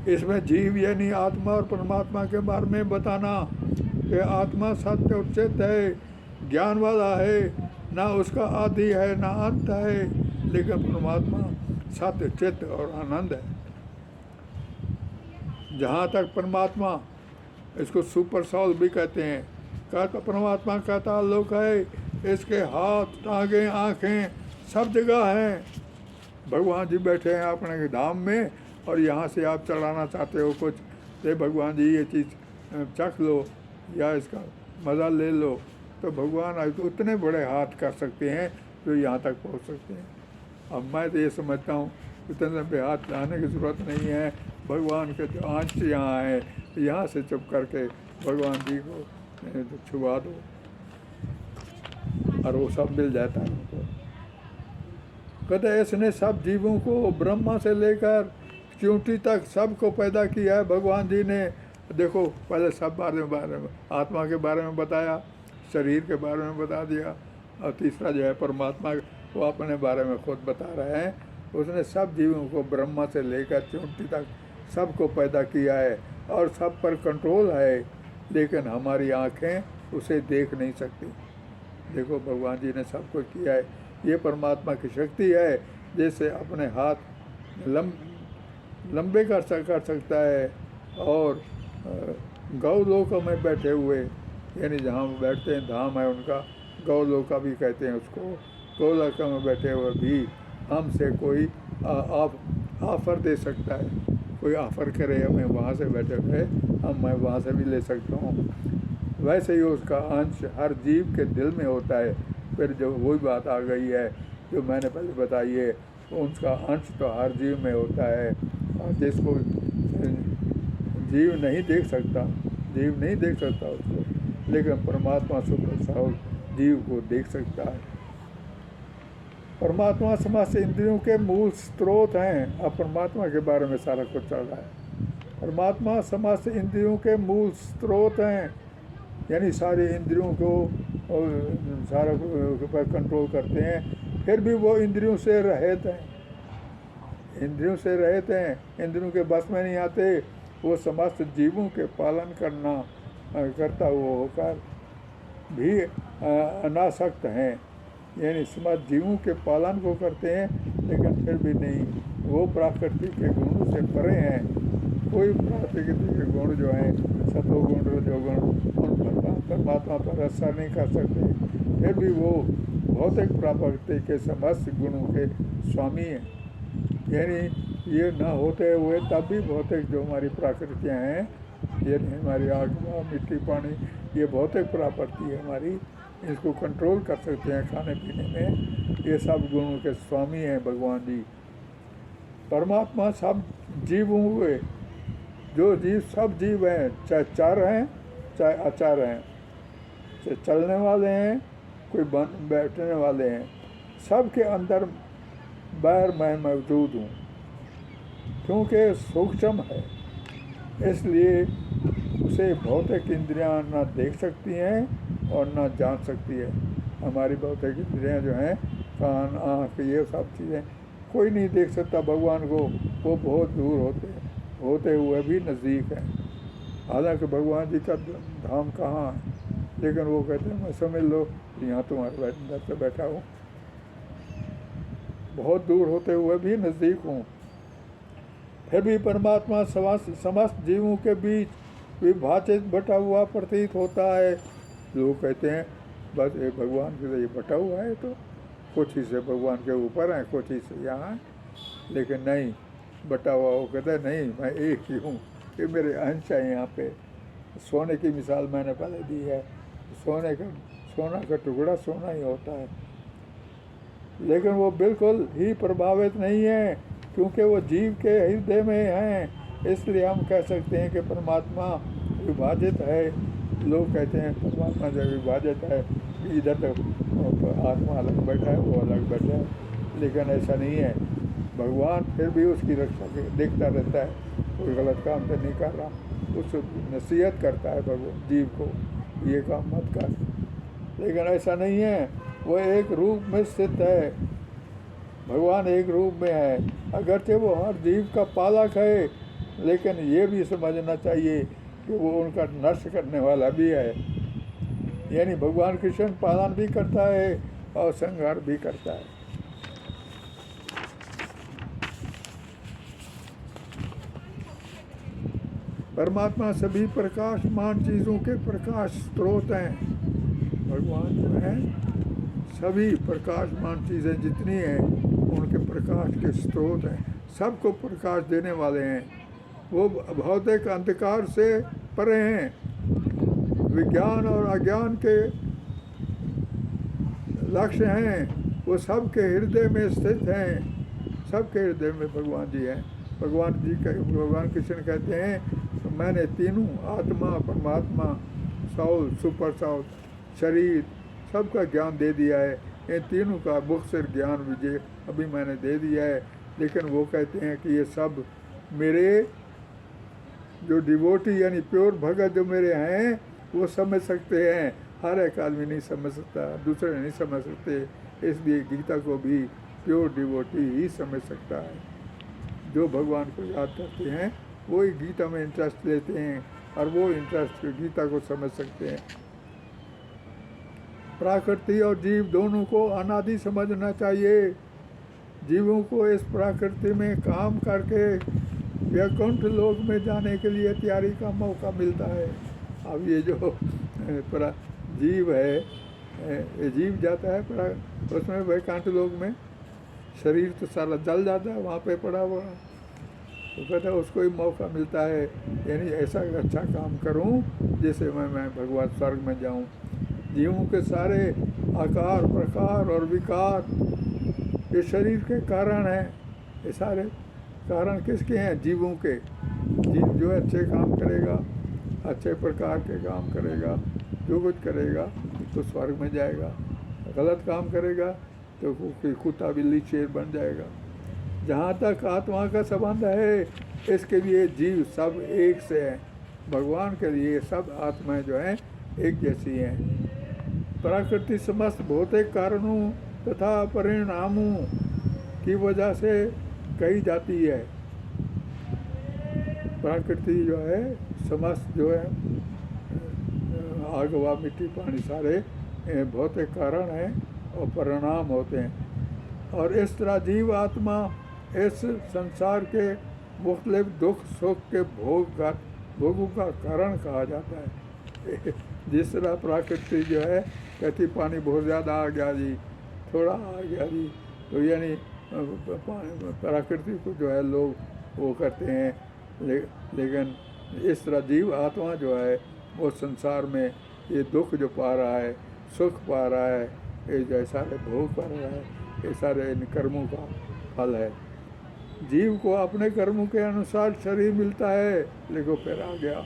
इसमें जीव यानी आत्मा और परमात्मा के बारे में बताना कि आत्मा सत्य और चित्त है, ज्ञान वाला है, ना उसका आदि है ना अंत है, लेकिन परमात्मा सत्य चित्त और आनंद है। जहाँ तक परमात्मा, इसको सुपर सोल भी कहते हैं, कहता परमात्मा का ताल्लुक है, इसके हाथ टांगे आँखें सब जगह हैं। भगवान जी बैठे हैं अपने धाम में, और यहाँ से आप चढ़ाना चाहते हो कुछ, तो भगवान जी ये चीज़ चख लो या इसका मज़ा ले लो, तो भगवान उतने बड़े हाथ कर सकते हैं जो यहाँ तक पहुँच सकते हैं। अब मैं तो ये समझता हूँ इतने लंबे हाथ लाने की ज़रूरत नहीं है। भगवान के जो आँच यहाँ है, यहाँ से चुप करके भगवान जी को छुआ दो और वो सब मिल जाता है उनको। कहते इसने सब जीवों को ब्रह्मा से लेकर चींटी तक सबको पैदा किया है भगवान जी ने। देखो पहले सब बारे में आत्मा के बारे में बताया, शरीर के बारे में बता दिया, और तीसरा जो है परमात्मा वो अपने बारे में खुद बता रहे हैं। उसने सब जीवों को ब्रह्मा से लेकर चींटी तक सबको पैदा किया है, और सब पर कंट्रोल है, लेकिन हमारी आँखें उसे देख नहीं सकती। देखो भगवान जी ने सब कुछ किया है, ये परमात्मा की शक्ति है, जैसे अपने हाथ लंबे कर सकता है। और गौलोक में बैठे हुए, यानी जहाँ वो बैठते हैं धाम है उनका, गौलोका भी कहते हैं उसको, गौलोक में बैठे हुए भी हमसे कोई ऑफ़र दे सकता है, कोई ऑफ़र करे हमें वहाँ से बैठे हुए, मैं वहाँ से भी ले सकता हूँ। वैसे ही उसका अंश हर जीव के दिल में होता है। फिर जो वही बात आ गई है जो मैंने पहले बताई है, उसका अंश तो हर जीव में होता है, और जिसको जीव नहीं देख सकता, जीव नहीं देख सकता उसको, लेकिन परमात्मा सुपर सोल जीव को देख सकता है। परमात्मा समस्त इंद्रियों के मूल स्रोत हैं। अब परमात्मा के बारे में सारा कुछ चल रहा है। परमात्मा समस्त इंद्रियों के मूल स्रोत हैं, यानी सारी इंद्रियों को सारा पर कंट्रोल करते हैं। फिर भी वो इंद्रियों से रहित हैं, इंद्रियों से रहित हैं, इंद्रियों के बस में नहीं आते। वो समस्त जीवों के पालन करता हुआ होकर भी अनासक्त हैं, यानी समस्त जीवों के पालन को करते हैं, लेकिन फिर भी नहीं, वो प्रकृति के गुणों से परे हैं। कोई प्रकृति के गुण जो हैं, सतोगुण रजोगुण, उन पर परमात्मा पर असर नहीं कर सकते। फिर भी वो भौतिक प्रकृति के समस्त गुणों के स्वामी हैं, यानी ये ना होते हुए तब भी भौतिक जो हमारी प्रकृतियाँ हैं, यानी हमारी आग मिट्टी पानी, ये भौतिक प्रकृति है हमारी, इसको कंट्रोल कर सकते हैं खाने पीने में। ये सब गुणों के स्वामी हैं भगवान जी। परमात्मा सब जीवों हुए, जो जीव सब जीव हैं, चाहे चार हैं चाहे अचार हैं, चाहे चलने वाले हैं कोई बैठने वाले हैं, सब के अंदर बाहर मैं मौजूद हूँ, क्योंकि सूक्ष्म है, इसलिए उसे भौतिक इंद्रियां ना देख सकती हैं और ना जान सकती है। हमारी भौतिक इंद्रियां जो हैं, कान आँख ये सब चीज़ें, कोई नहीं देख सकता भगवान को, वो बहुत दूर होते हुए भी नज़दीक हैं। हालांकि भगवान जी का धाम कहाँ है, लेकिन वो कहते हैं मैं समझ लो यहाँ तुम्हारे अंदर से बैठा हूँ, बहुत दूर होते हुए भी नज़दीक हूँ। फिर भी परमात्मा समस्त जीवों के बीच विभाजित बटा हुआ प्रतीत होता है। लोग कहते हैं बस ये भगवान के लिए बटा हुआ है, तो कुछ हिस्से भगवान के ऊपर हैं, कुछ हिस्से यहाँ हैं, लेकिन नहीं, बटा हुआ वो कहते हैं नहीं, मैं एक ही हूँ, ये मेरे अंश है। यहाँ पे सोने की मिसाल मैंने पहले दी है, सोना का टुकड़ा सोना ही होता है, लेकिन वो बिल्कुल ही प्रभावित नहीं है, क्योंकि वो जीव के हृदय में हैं। इसलिए हम कह सकते हैं कि परमात्मा विभाजित है। लोग कहते हैं परमात्मा जब विभाजित है, इधर तो आत्मा अलग बैठा है, वो अलग बैठा है, लेकिन ऐसा नहीं है। भगवान फिर भी उसकी रक्षा देखता रहता है, कोई गलत काम तो नहीं कर रहा, उस नसीहत करता है भगवान जीव को, ये काम मत कर, लेकिन ऐसा नहीं है। वो एक रूप में स्थित है, भगवान एक रूप में है, अगरचे वो हर जीव का पालक है, लेकिन ये भी समझना चाहिए कि वो उनका नष्ट करने वाला भी है। यानी भगवान कृष्ण पालन भी करता है और संहार भी करता है। परमात्मा सभी प्रकाशमान चीज़ों के प्रकाश स्रोत हैं। भगवान जो है सभी प्रकाशमान चीज़ें जितनी हैं उनके प्रकाश के स्रोत हैं, सबको प्रकाश देने वाले हैं। वो भौतिक अंधकार से परे हैं, विज्ञान और अज्ञान के लक्ष्य हैं, वो सबके हृदय में स्थित हैं, सबके हृदय में भगवान जी हैं। भगवान कृष्ण कहते हैं तो मैंने तीनों आत्मा, परमात्मा, साउल, सुपर साउल, शरीर, सबका ज्ञान दे दिया है। इन तीनों का मुख से ज्ञान विजय अभी मैंने दे दिया है, लेकिन वो कहते हैं कि ये सब मेरे जो डिवोटी यानी प्योर भगत जो मेरे हैं वो समझ सकते हैं, हर एक आदमी नहीं समझ सकता, दूसरे नहीं समझ सकते, इसलिए गीता को भी प्योर डिवोटी ही समझ सकता है। जो भगवान को याद करते हैं वो ही गीता में इंटरेस्ट लेते हैं और वो इंटरेस्ट गीता को समझ सकते हैं। प्रकृति और जीव दोनों को अनादि समझना चाहिए। जीवों को इस प्रकृति में काम करके वैकुंठ लोक में जाने के लिए तैयारी का मौका मिलता है। अब ये जो जीव है, ये जीव जाता है उसमें वैकुंठ लोक में, शरीर तो सारा जल जाता है वहाँ पे पड़ा हुआ, तो कहता है उसको ही मौका मिलता है, यानी ऐसा अच्छा काम करूं जिससे मैं भगवान स्वर्ग में जाऊं। जीवों के सारे आकार, प्रकार और विकार ये शरीर के कारण हैं। ये सारे कारण किसके हैं? जीवों के। जीव जो अच्छे काम करेगा, अच्छे प्रकार के काम करेगा, जो कुछ करेगा तो स्वर्ग में जाएगा, गलत काम करेगा तो कुत्ता बिल्ली शेर बन जाएगा। जहाँ तक आत्मा का संबंध है इसके लिए जीव सब एक से हैं, भगवान के लिए सब आत्माएं जो हैं एक जैसी हैं। प्रकृति समस्त भौतिक कारणों तथा परिणामों की वजह से कही जाती है। प्रकृति जो है समस्त जो है आग हवा मिट्टी पानी सारे भौतिक कारण हैं और परिणाम होते हैं। और इस तरह जीव आत्मा इस संसार के मुख्तलिफ दुख सुख के भोगों का कारण कहा जाता है। जिस तरह प्रकृति जो है कहती पानी बहुत ज़्यादा आ गया जी, थोड़ा आ गया जी, तो यानी प्रकृति को जो है लोग वो करते हैं, लेकिन इस तरह जीव आत्मा जो है वो संसार में ये दुख जो पा रहा है, सुख पा रहा है, ये जो सारे भोग पा रहा है, ये सारे इन कर्मों का फल है। जीव को अपने कर्मों के अनुसार शरीर मिलता है, लेकिन फिर आ गया,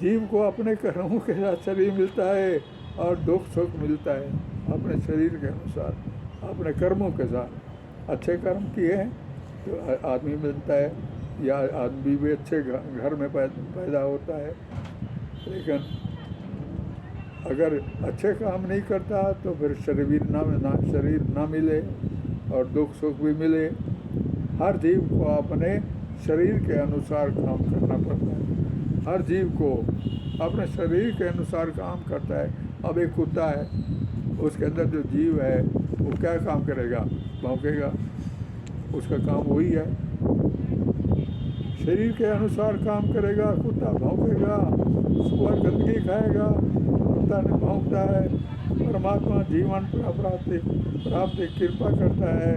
जीव को अपने कर्मों के साथ शरीर मिलता है और दुख सुख मिलता है अपने शरीर के अनुसार, अपने कर्मों के साथ। अच्छे कर्म किए हैं तो आदमी मिलता है, या आदमी भी अच्छे घर में पैदा होता है, लेकिन अगर अच्छे काम नहीं करता तो फिर शरीर ना मिले और दुख सुख भी मिले। हर जीव को अपने शरीर के अनुसार काम करना पड़ता है, हर जीव को अपने शरीर के अनुसार काम करता है। अब एक कुत्ता है, उसके अंदर जो जीव है वो क्या काम करेगा? भौंकेगा, उसका काम वही है। शरीर के अनुसार काम करेगा, कुत्ता भौंकेगा, सुअर गंदगी खाएगा, कुत्ता नहीं भौंकता है। परमात्मा जीवन प्राप्ति कृपा करता है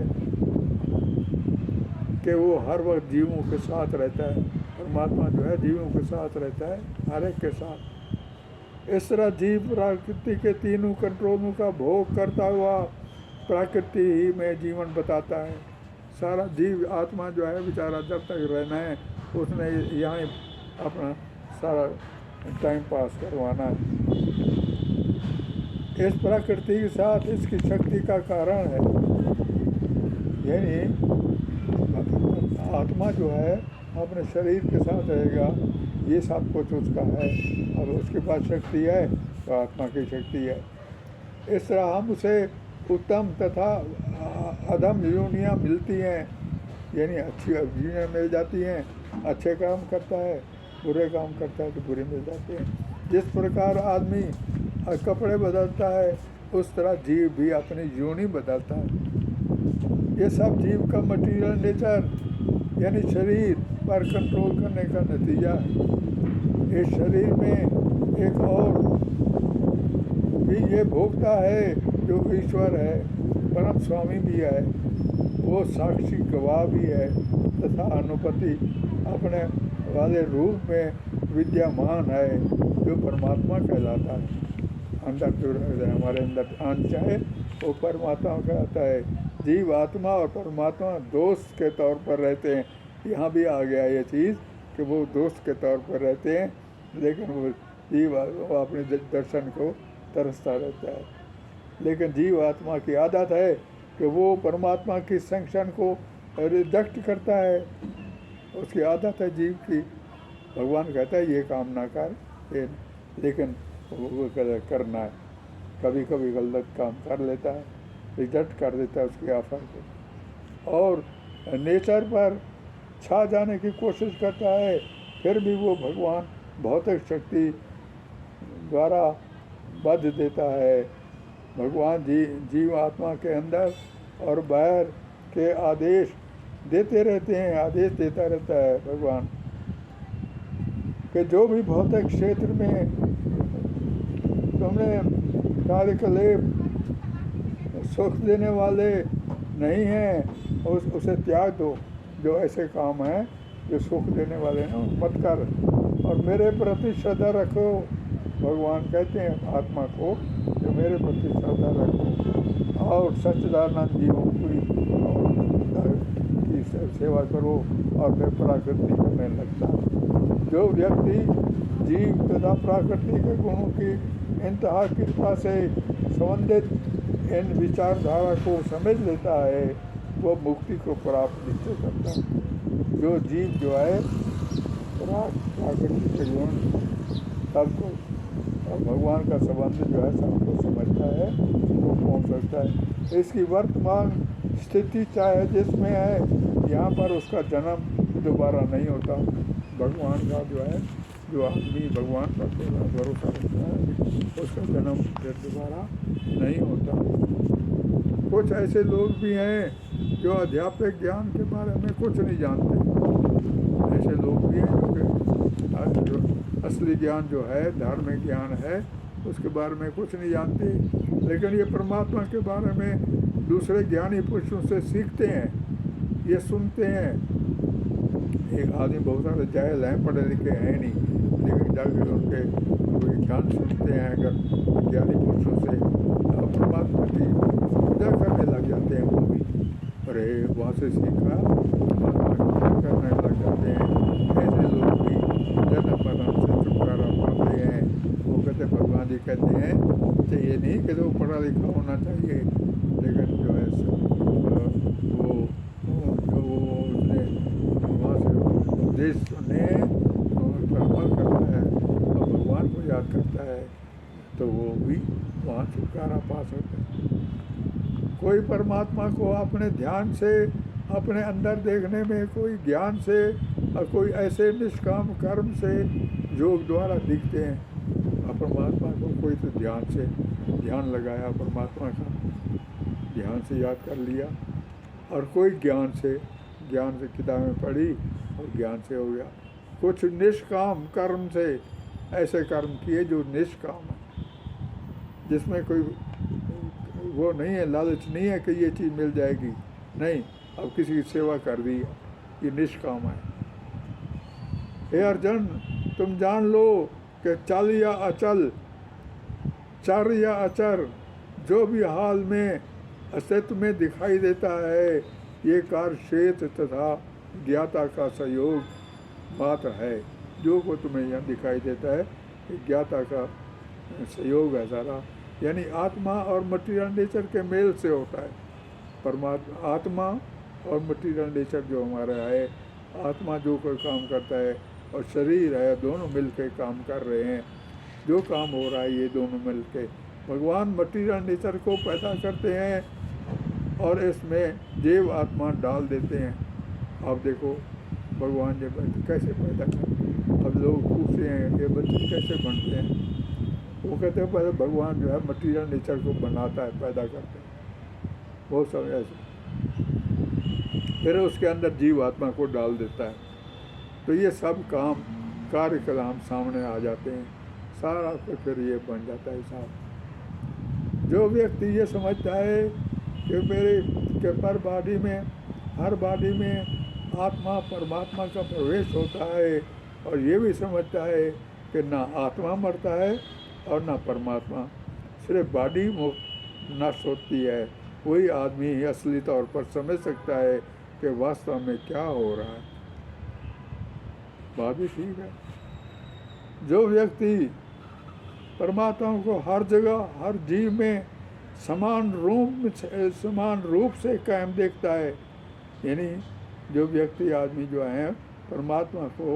कि वो हर वक्त जीवों के साथ रहता है। परमात्मा जो है जीवों के साथ रहता है, हर एक के साथ। इस तरह जीव प्रकृति के तीनों कंट्रोलों का भोग करता हुआ प्रकृति ही में जीवन बताता है। सारा जीव आत्मा जो है बेचारा जब तक रहना है उसने यहाँ अपना सारा टाइम पास करवाना है। इस प्रकृति के साथ इसकी शक्ति का कारण है, यानी आत्मा जो है अपने शरीर के साथ रहेगा, ये सब कुछ उसका है। और उसके पास शक्ति है तो आत्मा की शक्ति है। इस तरह हम उसे उत्तम तथा अधम योनियाँ मिलती हैं, यानी अच्छी योनियाँ मिल जाती हैं। अच्छे काम करता है, बुरे काम करता है तो बुरे मिल जाते हैं। जिस प्रकार आदमी कपड़े बदलता है उस तरह जीव भी अपनी योनि बदलता है। ये सब जीव का मटीरियल नेचर यानी शरीर पर कंट्रोल करने का नतीजा है। इस शरीर में एक और भी ये भोगता है जो ईश्वर है, परम स्वामी भी है, वो साक्षी गवाह भी है तथा अनुपति अपने वाले रूप में विद्यमान है जो परमात्मा कहलाता है। अंदर जो हमारे अंदर अंश है वो परमात्मा कहलाता है। जीव आत्मा और परमात्मा दोस्त के तौर पर रहते हैं। यहाँ भी आ गया ये चीज़ कि वो दोस्त के तौर पर रहते हैं, लेकिन वो जीव अपने दर्शन को तरसता रहता है। लेकिन जीव आत्मा की आदत है कि वो परमात्मा की संरक्षण को रिजेक्ट करता है। उसकी आदत है जीव की। भगवान कहता है ये काम ना कर, ये लेकिन वो करना है। कभी कभी गलत काम कर लेता है, रिजेक्ट कर देता है उसकी ऑफर को, और नेचर पर छा जाने की कोशिश करता है। फिर भी वो भगवान भौतिक शक्ति द्वारा बध देता है। भगवान जीव आत्मा के अंदर और बाहर के आदेश देते रहते हैं, आदेश देता रहता है भगवान कि जो भी भौतिक क्षेत्र में तुमने कार्यकलेप सुख देने वाले नहीं हैं उसे त्याग दो। जो ऐसे काम हैं जो सुख देने वाले हैं मत कर, और मेरे प्रति श्रद्धा रखो। भगवान कहते हैं आत्मा को कि मेरे प्रति श्रद्धा रखो और सच्चिदानंद जीवों की सेवा करो, और फिर प्रकृति करने लगता है। जो व्यक्ति जीव तथा प्रकृति के गुणों की इंतहा कृपा से संबंधित इन विचारधारा को समझ लेता है वो मुक्ति को प्राप्त निश्चय करता है। जो जीव जो है प्रकृति के गुण सबको और भगवान का संबंध जो है सबको समझता है, वो पहुँच सकता है। इसकी वर्तमान स्थिति चाहे जिसमें है, यहाँ पर उसका जन्म दोबारा नहीं होता। भगवान का जो है, जो आदमी भगवान पर भरोसा रखता है उसका जन्म फिर दोबारा नहीं होता। कुछ ऐसे लोग भी हैं जो अध्यात्मिक ज्ञान के बारे में कुछ नहीं जानते। ऐसे लोग भी हैं जो असली ज्ञान जो है, धार्मिक ज्ञान है, उसके बारे में कुछ नहीं जानते, लेकिन ये परमात्मा के बारे में दूसरे ज्ञानी पुरुषों से सीखते हैं, ये सुनते हैं। एक आदमी बहुत सारे जाहिल हैं, पढ़े लिखे हैं नहीं, लेकिन जाकर उनके ज्ञान सुनते हैं अगर ज्ञानी पुरुषों से, परमात्मा की पूजा करने लग जाते हैं वो भी। अरे वहाँ से सीखा परमात्मा की पूजा करने लग जाते हैं। ऐसे लोग भी जन्म मरण से छुटकारा पाते हैं। वो कहते हैं, भगवान जी कहते हैं कि ये नहीं कि तो पढ़ा लिखा होना चाहिए, लेकिन जो है वो उसने वहाँ से उपदेश सुने और पर अमल करता है और भगवान को याद करता है तो वो भी वहाँ छुटकारा पा सकते हैं। कोई परमात्मा को अपने ध्यान से, अपने अंदर देखने में, कोई ज्ञान से और कोई ऐसे निष्काम कर्म से योग द्वारा दिखते हैं। और परमात्मा को कोई तो ध्यान से ध्यान लगाया, परमात्मा का ध्यान से याद कर लिया, और कोई ज्ञान से किताबें पढ़ी और ज्ञान से हो गया। कुछ निष्काम कर्म से ऐसे कर्म किए जो निष्काम है, जिसमें कोई वो नहीं है, लालच नहीं है कि ये चीज़ मिल जाएगी, नहीं, अब किसी की सेवा कर दी, ये निष्काम है। हे अर्जुन, तुम जान लो कि चल या अचल, चर या अचर, जो भी हाल में अस्तित्व में दिखाई देता है, ये कार्य क्षेत्र तथा ज्ञाता का सहयोग मात्र है। जो को तुम्हें यहाँ दिखाई देता है, ये ज्ञाता का सहयोग है सारा, यानी आत्मा और मटीरियल नेचर के मेल से होता है। परमात्मा, आत्मा और मटीरियल नेचर जो हमारा है, आत्मा जो कोई काम करता है और शरीर है, दोनों मिलके काम कर रहे हैं। जो काम हो रहा है ये दोनों मिलके, भगवान मटीरियल नेचर को पैदा करते हैं और इसमें जीव आत्मा डाल देते हैं। अब देखो भगवान जब कैसे पैदा करते, अब लोग पूछते हैं ये बच्चे कैसे बनते हैं, वो कहते हैं पहले भगवान जो है मटीरियल नेचर को बनाता है, पैदा करते हैं, बहुत सारे ऐसे, फिर उसके अंदर जीव आत्मा को डाल देता है। तो ये सब काम कार्यक्रम सामने आ जाते हैं, सारा फिर ये बन जाता है साहब। जो व्यक्ति ये समझता है कि मेरे के पर बॉडी में, हर बॉडी में आत्मा परमात्मा का प्रवेश होता है, और ये भी समझता है कि ना आत्मा मरता है और ना परमात्मा, सिर्फ बॉडी नष्ट होती है, वही आदमी ही असली तौर पर समझ सकता है कि वास्तव में क्या हो रहा है। बात भी ठीक है। जो व्यक्ति परमात्मा को हर जगह, हर जीव में समान रूप से कायम देखता है, यानी जो व्यक्ति आदमी जो है परमात्मा को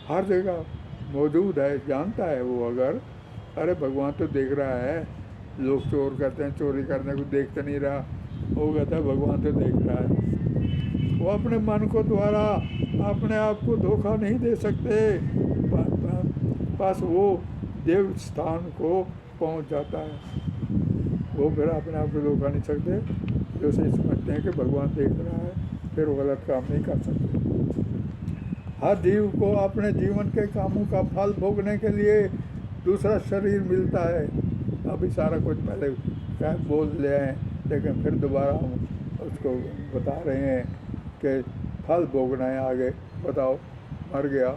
हर जगह मौजूद है, जानता है वो, अगर अरे भगवान तो देख रहा है, लोग चोर करते हैं, चोरी करने को देखते नहीं रहा, वो कहता है भगवान तो देख रहा है। वो अपने मन को द्वारा अपने आप को धोखा नहीं दे सकते, बस वो देव स्थान को पहुंच जाता है। वो फिर अपने आप को धोखा नहीं सकते, जो सही समझते हैं कि भगवान देख रहा है, फिर वो गलत काम नहीं कर सकते। हर जीव को अपने जीवन के कामों का फल भोगने के लिए दूसरा शरीर मिलता है। अभी सारा कुछ पहले क्या बोल ले हैं, लेकिन फिर दोबारा हम उसको बता रहे हैं कि फल भोगना है आगे। बताओ, मर गया,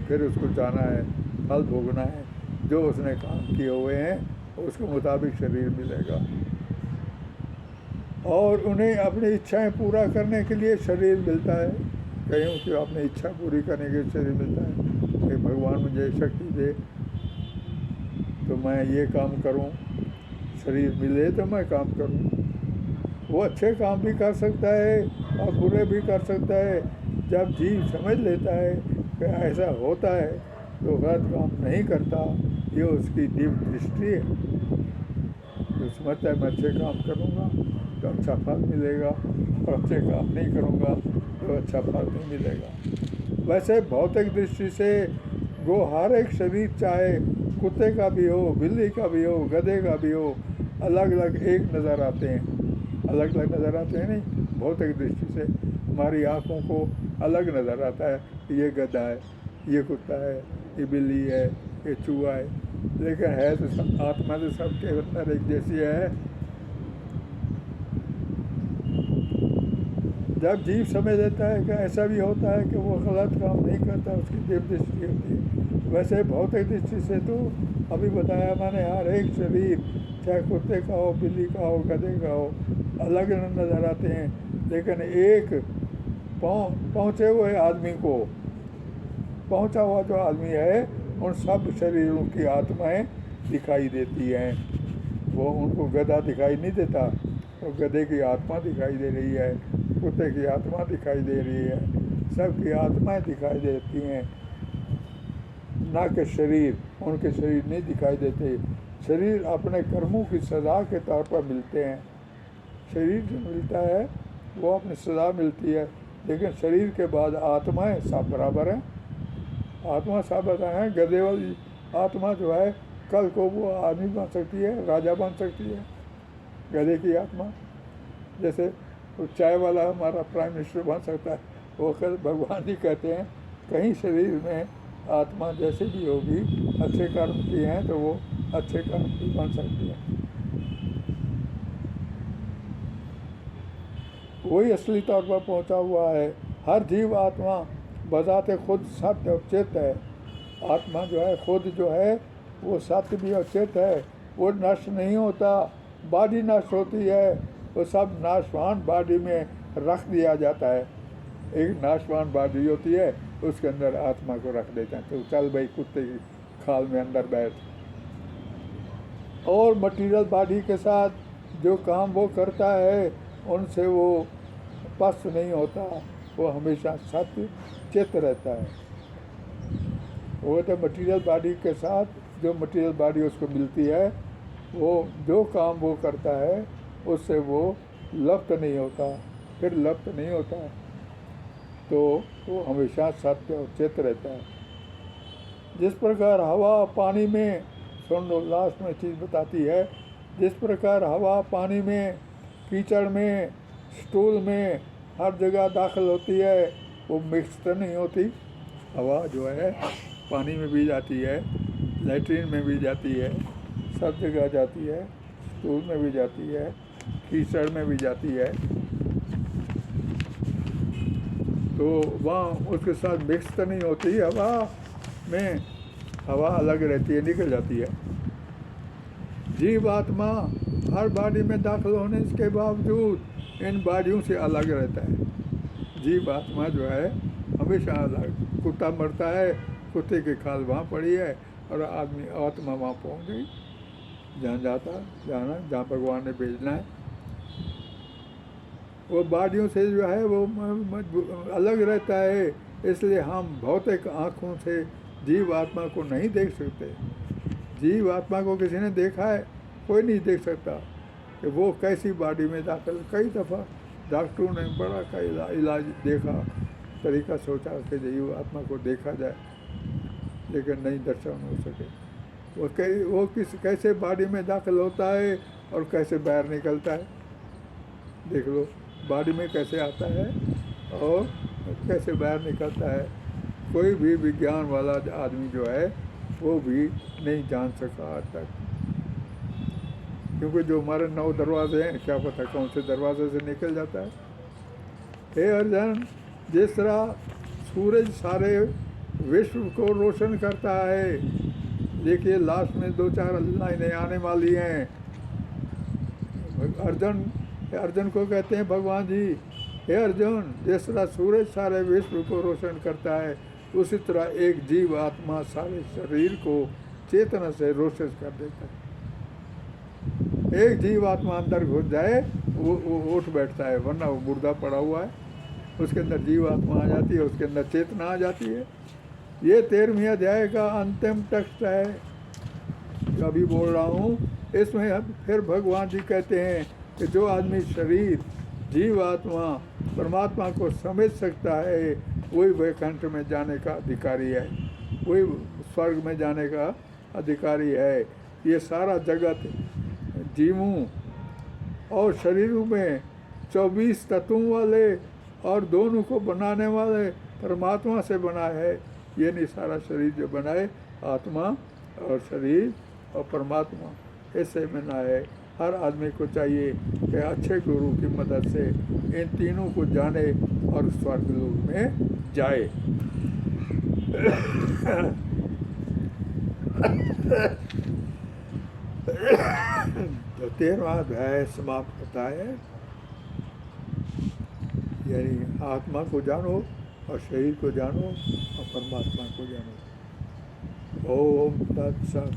फिर उसको जाना है, फल भोगना है, जो उसने काम किए हुए हैं उसके मुताबिक शरीर मिलेगा, और उन्हें अपनी इच्छाएं पूरा करने के लिए शरीर मिलता है। कहीं कि अपनी इच्छा पूरी करने के लिए शरीर मिलता है कि भगवान मुझे शक्ति दे तो मैं ये काम करूं, शरीर मिले तो मैं काम करूं। वो अच्छे काम भी कर सकता है और बुरे भी कर सकता है। जब जीव समझ लेता है कि ऐसा होता है तो गलत काम नहीं करता, ये उसकी दिव्य दृष्टि है। जो समझता है मैं अच्छे काम करूँगा तो अच्छा फल मिलेगा, और अच्छे काम नहीं करूँगा तो अच्छा फल नहीं मिलेगा। वैसे भौतिक दृष्टि से वो हर एक शरीर, चाहे कुत्ते का भी हो, बिल्ली का भी हो, गधे का भी हो, अलग अलग एक नज़र आते हैं, अलग अलग नज़र आते हैं। नहीं, भौतिक दृष्टि से हमारी आँखों को अलग नज़र आता है, ये गधा है, ये कुत्ता है, ये बिल्ली है, ये चूहा है, लेकिन है तो सब, आत्मा तो सबके अंदर एक जैसी है। जब जीव समझ लेता है कि ऐसा भी होता है कि वो गलत काम नहीं करता, उसकी दिव्य दृष्टि होती है। वैसे भौतिक दृष्टि से तो अभी बताया मैंने, हर एक शरीर, चाहे कुत्ते का हो, बिल्ली का हो, गधे का हो, अलग अलग नज़र आते हैं, लेकिन एक पहुँचे हुए आदमी को, पहुँचा हुआ जो आदमी है, उन सब शरीरों की आत्माएं दिखाई देती हैं। वो उनको गधा दिखाई नहीं देता, तो गधे की आत्मा दिखाई दे रही है, कुत्ते की आत्मा दिखाई दे रही है, सबकी आत्माएं दिखाई देती हैं, ना कि शरीर। उनके शरीर नहीं दिखाई देते। शरीर अपने कर्मों की सज़ा के तौर पर मिलते हैं। शरीर जो मिलता है वो अपनी सज़ा मिलती है, लेकिन शरीर के बाद आत्माएं सब बराबर हैं। आत्मा सब बताएँ, गधे वाली आत्मा जो है कल को वो आदमी बन सकती है, राजा बन सकती है, गधे की आत्मा। जैसे तो चाय वाला हमारा प्राइम मिनिस्टर बन सकता है, वो भगवान जी कहते हैं कहीं शरीर में आत्मा जैसे भी होगी, अच्छे कर्म किए हैं तो वो अच्छे कर्म भी बन सकती है। वही असली तौर पर पहुंचा हुआ है। हर जीव आत्मा बजाते खुद सत्य और चित है। आत्मा जो है खुद जो है वो सत्य भी और चित है। वो नष्ट नहीं होता, बॉडी नष्ट होती है, वो सब नाशवान बॉडी में रख दिया जाता है। एक नाशवान बॉडी होती है, उसके अंदर आत्मा को रख देते हैं, तो चल भाई कुत्ते की खाल में अंदर बैठ। और मटीरियल बॉडी के साथ जो काम वो करता है उनसे वो पस्त नहीं होता, वो हमेशा सत्य चित रहता है। वो तो मटीरियल बॉडी के साथ जो मटीरियल बॉडी उसको मिलती है, वो जो काम वो करता है उससे वो लप्त नहीं होता, फिर लप्त नहीं होता, तो वो हमेशा सत्य और चित रहता है। जिस प्रकार हवा पानी में, सुन लो लास्ट में चीज़ बताती है, जिस प्रकार हवा पानी में, कीचड़ में, स्टूल में हर जगह दाखिल होती है, वो मिक्स तो नहीं होती। हवा जो है पानी में भी जाती है, लैट्रिन में भी जाती है, सब जगह जाती है, स्टूल में भी जाती है, कीचड़ में भी जाती है, तो वहाँ उसके साथ मिक्स तो नहीं होती। हवा में हवा अलग रहती है, निकल जाती है। जीव आत्मा हर बॉडी में दाखिल होने के बावजूद इन बॉडियों से अलग रहता है। जीव आत्मा जो है हमेशा अलग। कुत्ता मरता है, कुत्ते की खाल वहाँ पड़ी है और आदमी आत्मा वहाँ पहुँच गई, जहाँ जहाँ भगवान ने भेजना है। वो बॉडियों से जो है वो अलग रहता है, इसलिए हम भौतिक आँखों से जीव आत्मा को नहीं देख सकते। जीव आत्मा को किसी ने देखा है? कोई नहीं देख सकता कि वो कैसी बॉडी में दाखिल। कई दफ़ा डॉक्टरों ने बड़ा का इलाज देखा, तरीका सोचा कि जीव आत्मा को देखा जाए, लेकिन नहीं दर्शन हो सके। वो कैसे बॉडी में दाखिल होता है और कैसे बाहर निकलता है, देख लो। बॉडी में कैसे आता है और कैसे बाहर निकलता है, कोई भी विज्ञान वाला आदमी जो है वो भी नहीं जान सका आज तक। क्योंकि जो हमारे 9 दरवाजे हैं, क्या पता कौन से दरवाजे से निकल जाता है। हे अर्जुन, जिस तरह सूरज सारे विश्व को रोशन करता है, देखिए लास्ट में 2-4 लाइनें आने वाली हैं। अर्जुन को कहते हैं भगवान जी, हे अर्जुन, जिस तरह सूरज सारे विश्व को रोशन करता है, उसी तरह एक जीव आत्मा सारे शरीर को चेतना से रोशन कर देता है। एक जीव आत्मा अंदर घुस जाए वो उठ बैठता है, वरना वो मुर्दा पड़ा हुआ है। उसके अंदर जीव आत्मा आ जाती है, उसके अंदर चेतना आ जाती है। ये 13वें अध्याय का अंतिम टेक्स्ट है, अभी बोल रहा हूँ। इसमें फिर भगवान जी कहते हैं कि जो आदमी शरीर, जीव आत्मा, परमात्मा को समझ सकता है, वही वैकुंठ में जाने का अधिकारी है, वही स्वर्ग में जाने का अधिकारी है। ये सारा जगत जीवों और शरीरों में 24 तत्वों वाले और दोनों को बनाने वाले परमात्मा से बना है। ये नहीं सारा शरीर जो बनाए आत्मा और शरीर और परमात्मा, इससे बना है। हर आदमी को चाहिए कि अच्छे गुरु की मदद से इन तीनों को जाने और स्वर्ग लोक में जाए। तो 13वां अध्याय समाप्त होता है, यानी आत्मा को जानो और शरीर को जानो और परमात्मा को जानो। ओम तत्सत।